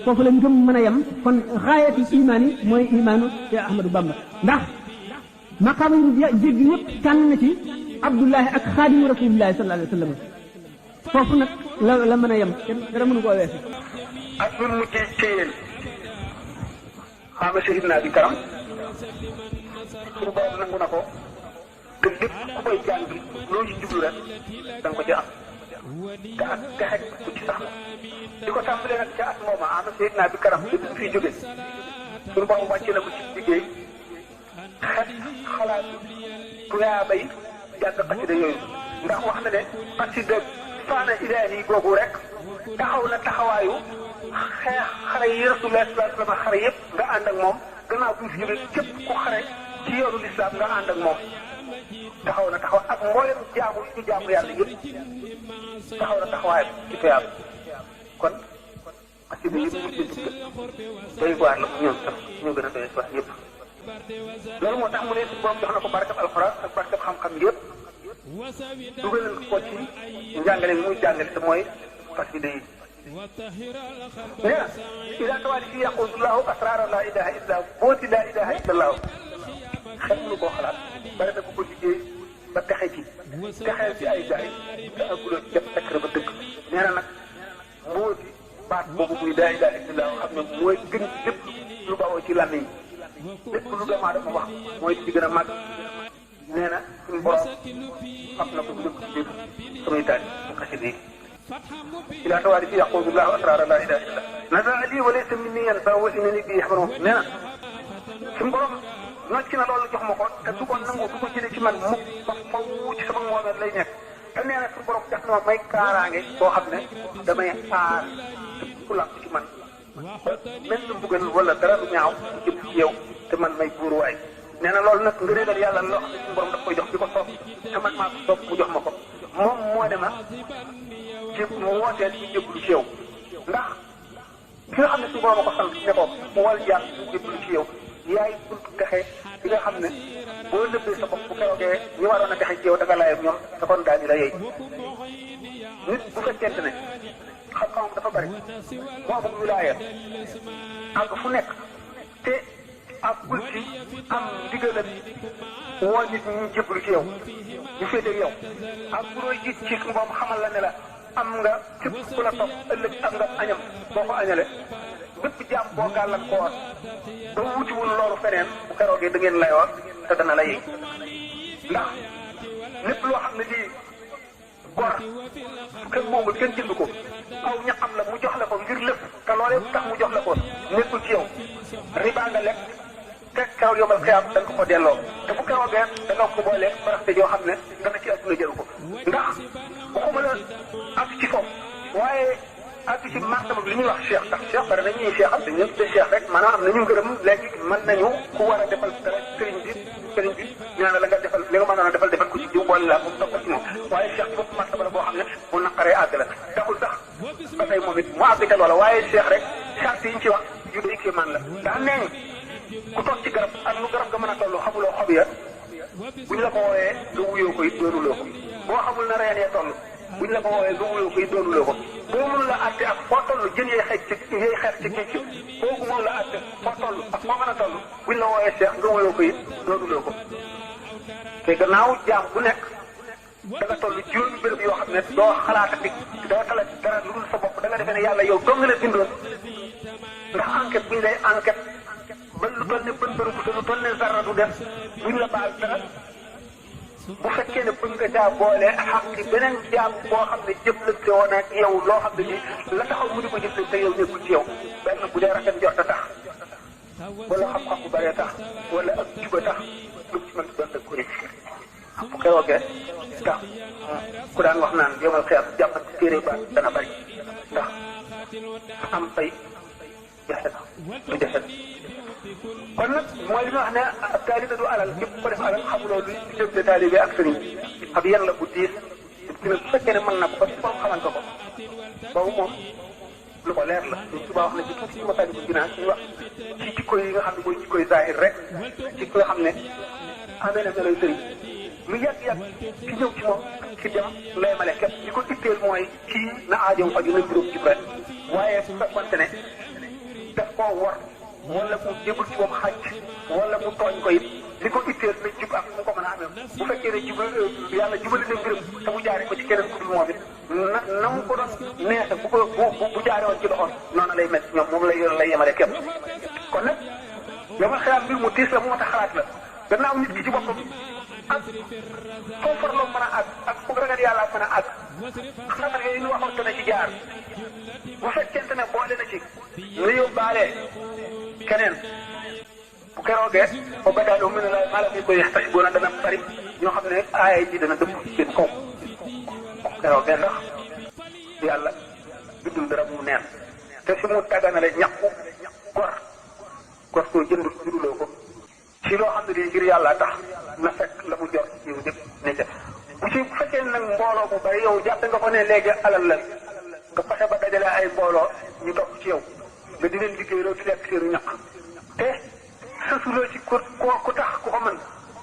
Speaker 1: foofu la ngëm mën a yem kon xaayati imaan yi mooy imaanu Cheikh Ahmadou Bamba ndax maqaama yu jéggi yëpp tànn na ci abdullahi ak xaadimu rasulillahi sallallahu alayhi wasallam foofu nag la mën a yem kenn dara mënu koo weesu
Speaker 4: ak ñun mu ci téyeel xaama shahid naa bi karam suñu borom nangu na ko te lépp ku koy jàng loo ci jublu rek da nga ko ci am te ak texeg ku ci sax di ko tàmbalee nag ca at mooma xaama shahid naa bi karam lépp fiy jóge suñu borom wàcce na ko ci liggéey xet xalaat tuyaa bay jàng xasida yooyu ndax wax na ne xasida faana ilaahi googu rek taxaw na taxawaayu xeex xare yi rasulullah sallallahu alayhi wasallam xare yëpp nga ànd ak moom gannaaw bi fi jóge képp ku xare ci yoonu lislaam nga ànd ak moom taxaw na taxaw ak mboolem jaamu yi ñu jaamu yàlla yëpp taxaw na taxawaayam ci tuyaab kon xasida yëpp ñu ci dugg doy waar la ñoom tam ñoo gën a doy wax yëpp loolu moo tax mu ne borom jox na ko barkab alxuraan ak barkab xam-xam yëpp dugal ko ci njàngale mi muy jàngale te mooy xasida yi nee na ila tawaali fi yaqulullahu asrara la ilaha illa booti la ilaha illa allah xel mënu koo xalaat bare na ko ko liggéey ba texe ci texeel ci ay gaay te aguloo ci def secret ba dëgg nee na nag mbooti baat boobu muy la ilaha illa allah xam ne mooy gën ci lépp lu bawoo ci làmmiñ lépp lu doomu aadama wax mooy ci gën a màgg nee na suñu borom xam na ko lépp ci biir samay taal xasida yi ila tawaali fi yaqulullahu asrara la ilaha illa nazala lii wa laysa minni yansa wa innani bi yaxbaroon nee na suñu borom nocc na loolu jox ma ko te du ko nangu du ko jëlee ci man mukk ba faw ci sama moomeel lay nekk te nee na suñu borom def na ma may kaaraange boo xam ne damay aar ku làq ci man ba mel ni mbugal wala dara lu ñaaw jëm ci yow te man may buuruwaay nee na loolu nag ngëneelal yàlla loo xam ne suñu borom daf koy jox di ko soob te man maa ko soob mu jox ma ko moom moo ne ma jéem mu wooteel ci jébbalu ci yow ndax ki nga xam ne suñu borom a ko sant ne ko mu wal jaar ci jébbalu ci yow yaay buntu texe bi nga xam ne boo lëbbee sa bopp bu keroogee ñu waroon a texe ci yow da nga laayam ñoom te kon daañu la yey nit bu fekkente ne xam-xamam dafa bari moo amul wilaaya àgg fu nekk te ak bul ci am ndigal woo nit ñi ñu jébbalu ci yow ñu féete yow ak bu doy jiit ci moom xamal la ne la am nga képp ku la topp ëllëg am nga añam boo ko añale bépp jaam boo gàllankoor ba wutiwul loolu feneen bu keroogee da ngeen layoo te dana la yëy ndax lépp loo xam ne lii gor kenn moomul kenn jënd ko aw ñaxam la mu jox la ko ngir lépp te loolee tax mu jox la ko nekkul ci yow riba nga lekk te kaw yomal xiyaam da nga ko delloo te bu keroogee da nga ko boolee baraxte joo xam ne dana ci adduna jël ko ndax waxuma la ak ci foofu waaye ak ci martaba li ñuy wax cheikh ndax cheikh bari na ñuy cheikh am dañu de cheikh rek maanaam am na ñu gërëm léegi mën nañu ku war a defal dara sëriñ bi ñaan la nga defal li nga mënoon a defal ko ci jiw boole laa moom toppal ci moom waaye cheikh boobu martaba la boo xam ne bu naqaree àgg la taxul sax ba tey moom it mu àgg ca loola waaye cheikh rek charte yi ñu ci wax yu day kii man la daa nee ku toog ci garab ak lu garab nga mën a toll xamuloo xob ya buñ la ko wooyee nga wuyoo ko it doonuloo ko boo xamul na reen ya toll buñ la ko woowee nga wuyoo ko it doonuloo ko boo mënul la àtte ak foo toll jën yee xeex ci géej gi boobu mënul la àtte foo toll ak foo mën a toll buñ la wooyee seex nga wuyoo ko it doonuloo ko te gannaaw jaam bu nekk da nga toll juróomi béréb yoo xam ne doo xalaatati doo xalaat dara lu dul sa bopp da nga defee ne yàlla yow doo nga la bindoon ndax enquête buñ lay enquête ba lu toll ne bën bërëbu te lu toll ne zarra du def buñ la baal dara bu fekkee ne buñ nga caa boole xaq beneen jaam boo xam ne jëflante woon ak yow loo xam ne nii la taxaw mu di ko jëflante yow nekkul ci yow benn bu dee rafet njort a tax wala xam-xam bu bëree tax wala ak juba tax lu ci mën doon dëgg ko rek bu keroogee tax ku daan wax naan yomal xeer jàppat ci téere ba dana bëri ndax am fay jafe na du jafe kon nag mooy li nga wax ne ab taalibe du alal ñëpp ko def alal xamuloo lu diggante taalibe ak sëriñ ab yan la bu diis dina bu fekkee ne mën na ko ba borom xamal ko boobu moom lu ko leer la ñu tubaab wax ne ci tuuti ci masali bu dinaa ñu wax ci jikko yi nga xam ne mooy jikkoy zahir rek ci ko nga xam ne amee na meloy sëriñ lu yàgg-yàgg ki ñëw ci moom ki dem lay male képp li ko itteel mooy kii na aajoom faju na juróom ci ren waaye su fekkonte ne daf koo war wala mu jébul ci moom xaj wala mu tooñ ko it li ko itteel na jub ak mu ko mën a amee bu fekkee ne jub yàlla jubali na mbiram te mu jaaree ko ci keneen ku dul moom it na mu ko doon neexe bu jaaree woon ci loxoom noonu lay mel ñoom moom lay yemale képp kon nag yow ma xalaat mbir mu tiis la mu mat a xalaat la gannaaw nit ki ci boppam ak foo farloo mën a àgg ak fu ragal yàlla mën a àgg xamal yooyu ñu waxoon dana ci jaar bu fekkente ne boole na ci nga yóbbaale keneen bu keroogee ba ba daal mën na la maa la muy koy tax boo na dana bari ñoo xam ne aaya ji dana dëpp ci seen kaw bu keroogee ndax yàlla bindul dara mu neen te fi mu tàgganale ñàkku gor koo jëndul juruloo ko ci loo xam ne di ngir yàlla tax na fekk la mu jot ci yow ñëpp ne ca bu ci fekkee nag mbooloo bu bari yow jàppe nga ko ne léegi alal la nga fexe ba dajale ay mbooloo ñu topp ci yow nga di leen liggéey loo di lekk seenu ñaq te sësuloo ci ku tax ku ko mën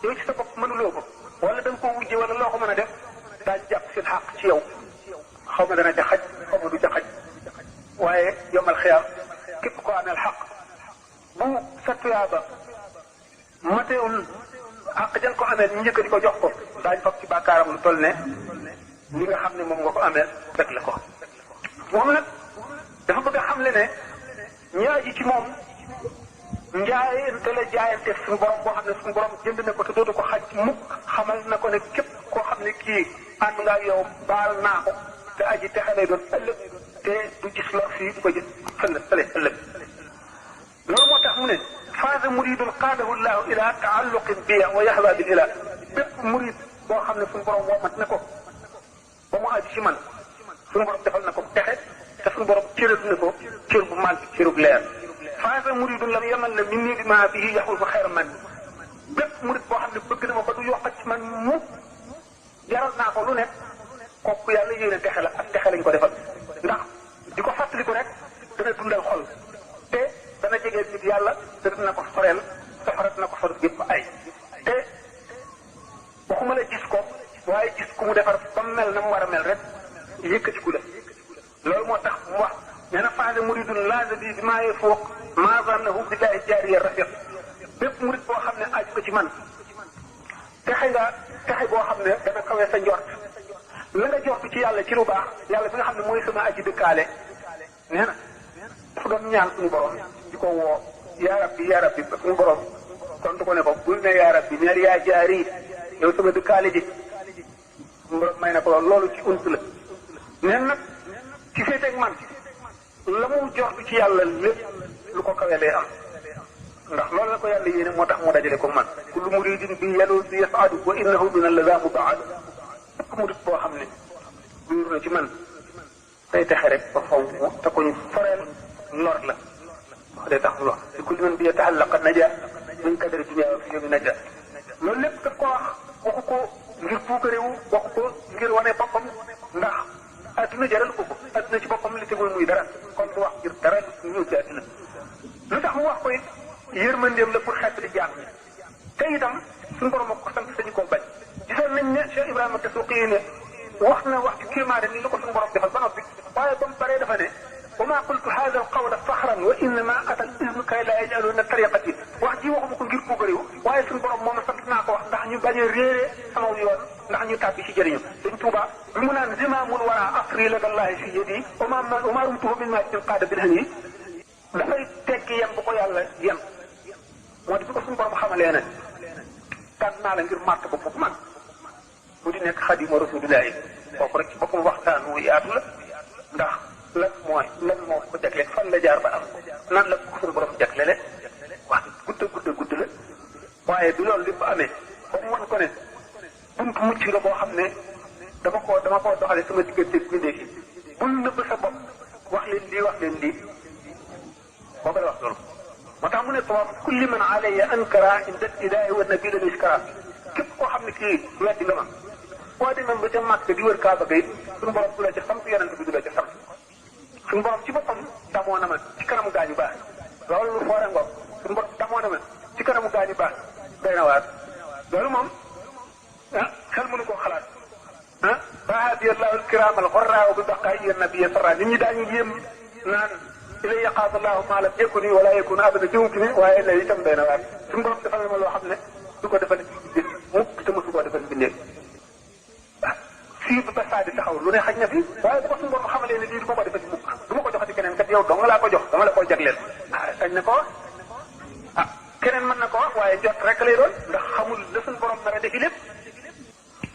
Speaker 4: yow ci sa bopp mënuloo ko wala da nga koo wujje wala loo ko mën a def daañu jàpp seen xàq ci yow xaw ma dana ca xaj xaw ma du ca xaj waaye yomal xiyaam képp ko ameel xaq bu sa tuyaaba mateewul xaq jan ko ameel ñu njëkk di ko jox ko daañu fab ci bàkkaaram lu toll ne li nga xam ne moom nga ko ameel dëgg la ko moom nag dafa bëgg a xamle ne ñaa ji ci moom njaayante la jaayante suñu borom boo xam ne suñu borom jënd na ko te dootu ko xaj mukk xamal na ko ne képp koo xam ne kii ànd nga ak yow baal naa ko te aji texe lay doon ëllëg te du gis lor fii du ko gis fële ëllëg loolu moo tax mu ne faaza muridun qaadahu llahu ila taalluqin bi wa yahwa bil ilah bépp murid boo xam ne suñu borom womat na ko ba mu aju ci man suñu borom defal na ko texe te suñu borom cëral na ko cër bu màgg cërub leer faaza muridun lam yamal na min nii ma bihi yaxul fa xayra man bépp murid boo xam ne bëgg na ma ba du yokkat ci man mu jaral naa ko lu nekk kooku yàlla yéene texe la ak texe lañ ko defal ndax di ko fàttaliku rek dana dundal xol te dana jegeel nit yàlla te dina ko soreel safara dina ko soreel gépp ay te waxuma la gis ko waaye gis ku mu defar ba mu mel na mu war a mel rek yëkkatiku la loolu moo tax mu wax nee na faase muridun laasa bi maa yafuuq maa zannahu billahi jaariya rafiq bépp murid boo xam ne aju ko ci man texe nga texe boo xam ne dana kawe sa njort la nga jox ci yàlla ci lu baax yàlla bi nga xam ne mooy sama aji dëkkaale nee na dafa doon ñaan suñu borom di ko woo yaa rabbi suñu borom tontu ko ne ko bul ne yaa rabbi neel yaa jaari yow sama dëkkaale ji suñu borom may na ko loolu ci unt la nee nag ci féeteeg man la mu jox ci yàlla lépp lu ko kawe lay am ndax loolu la ko yàlla yéene moo tax mu dajale ko man kullu muridin bi yadu bi yasadu wa innahu min allaza mubaad bépp murid boo xam ne biir na ci man day texe rek ba faw te ko ñu foreel lor la wax day tax mu wax di kulli man bi yatahallaqa naja min kadari dunya fi yawmi naja loolu lépp daf ko wax waxu ko ngir puukarewu waxu ko ngir wane boppam ndax adduna jaral ko ko adduna ci boppam li tegul muy dara kon du wax ngir dara ñëw ci adduna lu tax mu wax ko it yërmandeem la pour xeet li jaam ñi te itam suñu borom ak ko sant sañu koo bañ gisoon nañ ne Cheikh Ibrahima Dasuuqi ne wax na wax ci kéemaane ni la ko suñu borom defal ba noppi waaye ba mu paree dafa ne wa maa qultu haadha al-qawla faxran wa innama ata al-iznu kay laa yaj'aluuna tariqati wax ji waxuma ko ngir puukarewu waaye suñu borom moom sant naa ko wax ndax ñu bañ a réere sama yoon ndax ñu tàbbi ci jëriñu Sëñ Tuubaa bi mu naan zimaamun wara asri ladallahi fi yadi wa maa rumtuhu min maa'in qaada bil hani dafay tekki yem bu ko yàlla yem moo di bi ko suñu borom xamalee ne tànn naa la ngir màtt ko bu mag mu di nekk xadimu rasulillahi kooku rek ci boppam waxtaan wu yaatu la ndax lan moo ko jagleel fan la jaar ba am nan la ko suñu borom jaglele wax gudd la waaye bi loolu lépp amee ba mu wan ko ne buntu mucc la boo xam ne dama koo doxale sama diggante bindee fi bul nëbb sa bopp wax leen lii boo koy wax loolu moo tax mu ne tawaaf kulli man alayya ankara inda ilaahi wa nabi la iskara képp koo xam ne kii weddi nga ma boo demee ba ca Màkka di wër Kaaba ga it suñu borom du la ca sant yonent bi du la ca sant suñu borom ci boppam damoo na ma ci kanamu gaañu baax loolu lu foore ngoog suñu borom damoo na ma ci kanamu gaañu baax doy na waar loolu moom xel mënu koo xalaat bahadi allahu alkiram alxorra bi baqaa'i nabiy sarra nit ñi daañu yéem naan ilay yaqaatu allahu maa lam yakuni wala yakun abada ci mumkin waaye lay itam doy na waar suñu borom defal na ma loo xam ne du ko defal bindéef mukk te mosu koo defal bindéef fii ba saa di taxaw lu ne xaj na fi waaye bu ko suñu borom xamalee ne lii du ma ko defal mukk du ma ko joxati keneen kat yow dong laa ko jox dama la koo jagleel sañ na ko wax keneen mën na ko wax waaye jot rek lay doon ndax xamul la suñu borom nar a defi lépp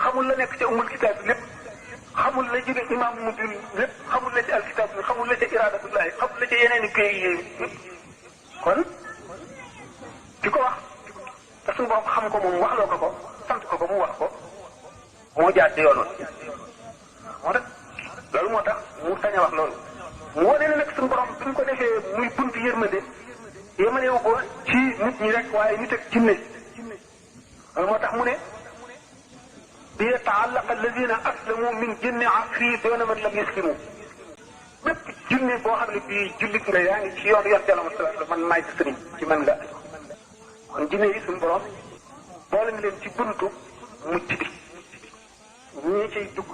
Speaker 4: xamul la nekk ca umul kitaab bi lépp xamul la jóge imam mudin lépp xamul la ci alkitab bi xamul la ca iradatullahi xamul la ca yeneen i pays yi kon di ko wax te suñu borom xam ko moom waxloo ko sant ko mu wax ko moo jaar ci yoon moo tax loolu moo tax mu sañ a wax loolu mu wane ne nag suñu borom bi ñu ko defee muy buntu yërmande yemalewu ko ci nit ñi rek waaye nit ak jinne loolu moo tax mu ne bi yata'allaqa alladina aslamu min jinni asri doona man lam yuslimu bépp jinne boo xam ne bii jullit nga yaa ngi ci yoon Yàlla man maay sa sëriñ ci man nga kon jinne yi suñu borom boole na leen ci buntu mucc bi ñii ciy dugg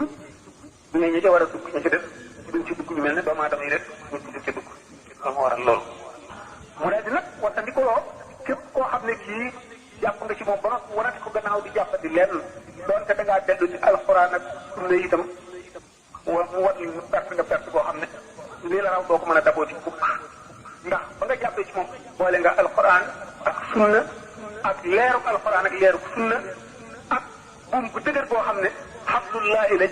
Speaker 4: ñii ñi ca war a dugg ñi ci def duñ ci dugg ñu mel ne doomu aadama yi rek ñu ci ca dugg loolu moo waral loolu mu daal di nag wattandikuloo képp koo xam ne kii jàpp nga ci moom ba noppi wanati ko gannaaw di jàpp di lenn doonte da ngaa dellu ci alxuraan ak sunna itam mu wat li perte nga perte koo xam ne lii la raw doo ko mën a daboo ci kukk ndax ba nga jàppee ci moom boole nga alxuraan ak sunna ak leeruk alxuraan ak leeruk sunna ak buum bu dëgër boo xam ne xablullaahi la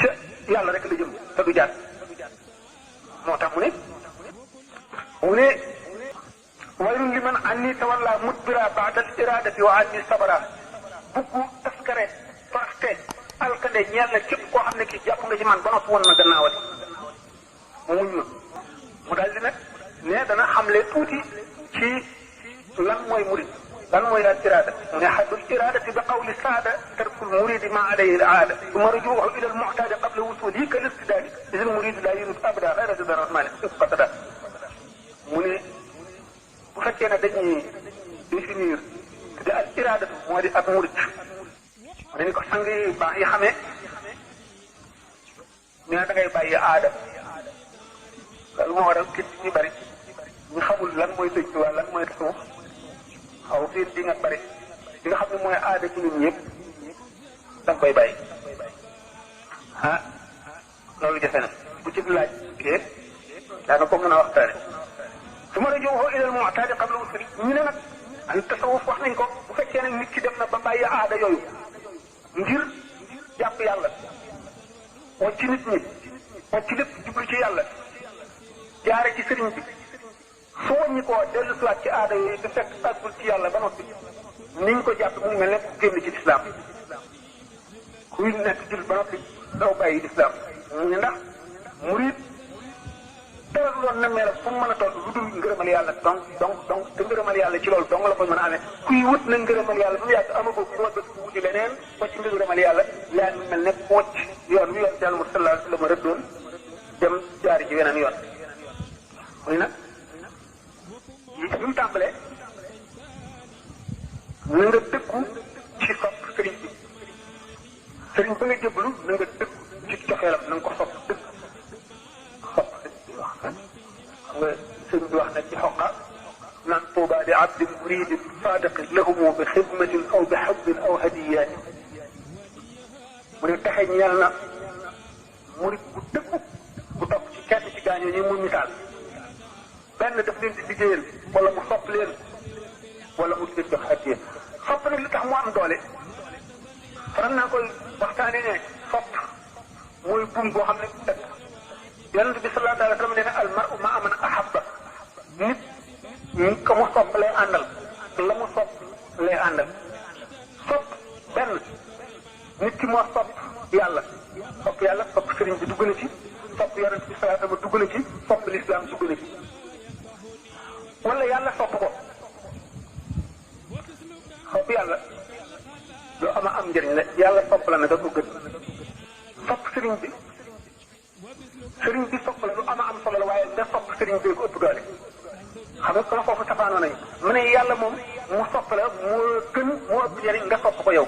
Speaker 4: ca yàlla rek la jëm te du jaar moo tax mu ne waylun liman anni tawalla mudbira ba'da al-iradati wa anni sabara buggu taskare toxte alkande ñeel na képp koo xam ne kii jàpp nga ci man ba noppi woon na gannaawati mu muñ ma mu daal di nag ne dana xamle tuuti ci lan mooy murid lan mooy al irada mu ne haddul iradati bi qawli saada tarkul muridi ma alayhi al aada summa rujuuhu ila al mu'tadi qabla wusulihi kal istidadi is al muridu la yurid abada ghayra rida rahmani qatada mu ne bu fekkee ne dañuy définir te al iradatu moo di ak murid mu ne ni ko sang yi baax yi xamee ñu ne da ngay bàyyi aada loolu moo waral kit ñu bari ñu xamul lan mooy sëñ Tuubaa lan mooy tasawuf xaw fiir di nga bari di nga xam ne mooy aada ci ñun ñëpp da nga koy bàyyi ah loolu jafe na bu ci laaj kii daana ko mën a waxtaane su ma rajuuhu ilal mu'taadi qabla wusuli ñu ne nag an tasawuf wax nañ ko bu fekkee nag nit ki dem na ba bàyyi aada yooyu ngir jàpp yàlla wacc nit ñi wacc lépp jublu ci yàlla jaare ci sëriñ bi su wàññi koo dellu siwaat ci aada yooyu du fekk àggul ci yàlla ba noppi niñ ko jàpp mu ngi mel ne ku génn ci lislaam kuy nekk jul ba noppi daw bàyyi lislaam mu ne ndax murid dara loon na mel fu mu mën a toll lu dul ngërëmal yàlla donc te ngërëmal yàlla ci loolu dong la koy mën a amee kuy wut na ngërëmal yàlla ba mu yàgg amagoo moo dëkk wuti leneen wacc ngërëmal yàlla yaa ngi mel ne wacc yoon wi yoon ci Yàlla sallallahu alayhi wa sallam rëddoon dem jaari ci weneen yoon muy nag li bi mu tàmbalee na nga dëkku ci sopp sëriñ bi sëriñ ba nga jëblu na nga dëkku ci coxeelam na nga ko sopp dëkk sopp sëriñ bi wax xam nga sëriñ bi wax na ci xoqa naan tuuba li abdin muridin sadiqin lahumu bi xidmatin aw bi xubbin aw hadiyatin mu ne taxe ñeel na murid bu dëkku bu topp ci kenn ci gaañoo ñi mu misaal benn daf leen di liggéeyal wala mu sopp leen wala mu leen jox addiya sopp nag li tax mu am doole faral naa koy waxtaane ne sopp mooy buum boo xam ne dëkk yonent bi sallallahu alayhi wa sallam nee na al mar'u ma'a man ahabba nit ñi ko mu sopp lay àndal la mu sopp lay àndal sopp benn nit ki moo sopp yàlla sopp sëriñ bi dugg na ci sopp yonent bi sallallahu alayhi wa sallam dugg na ci sopp lislaam dugg na ci wala yàlla sopp ko sopp yàlla lu am njëriñ la yàlla sopp la ne da ko gën sopp sëriñ bi sopp la lu am solo la waaye nga sopp sëriñ bi ko ëpp doole xam nga kon foofu safaanoo nañu mu ne yàlla moom mu sopp la moo gën moo ëpp njëriñ nga sopp ko yow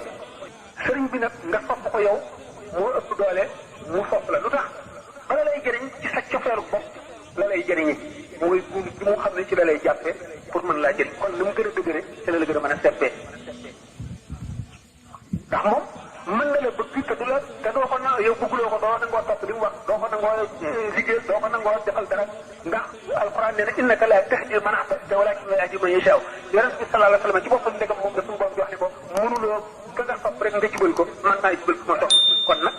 Speaker 4: sëriñ bi nag nga sopp ko yow moo ëpp doole mu sopp la lu tax bala lay jëriñ ci sa cofeelu bopp la lay jëriñi mooy buum bi mu xam ne ci la lay jàppee pour mën laa jëriñ kon lu mu gën a dëgëre ci la gën a mën a seppee ndax moom mën na la bëgg te du la te doo ko na yow bëgguloo ko doo nangoo topp li mu wax doo ko nangoo liggéey doo ko nangoo defal dara ndax alxuraan nee na innaka laa tahdi man ahbabta walaakinna llaaha yahdi man yashaa yonent bi sallallahu alayhi wa sallam ci boppam ndegam moom la suñu borom di wax ne ko mënuloo ka nga sopp rek nga jubal ko man naa jubal ko ma topp kon nag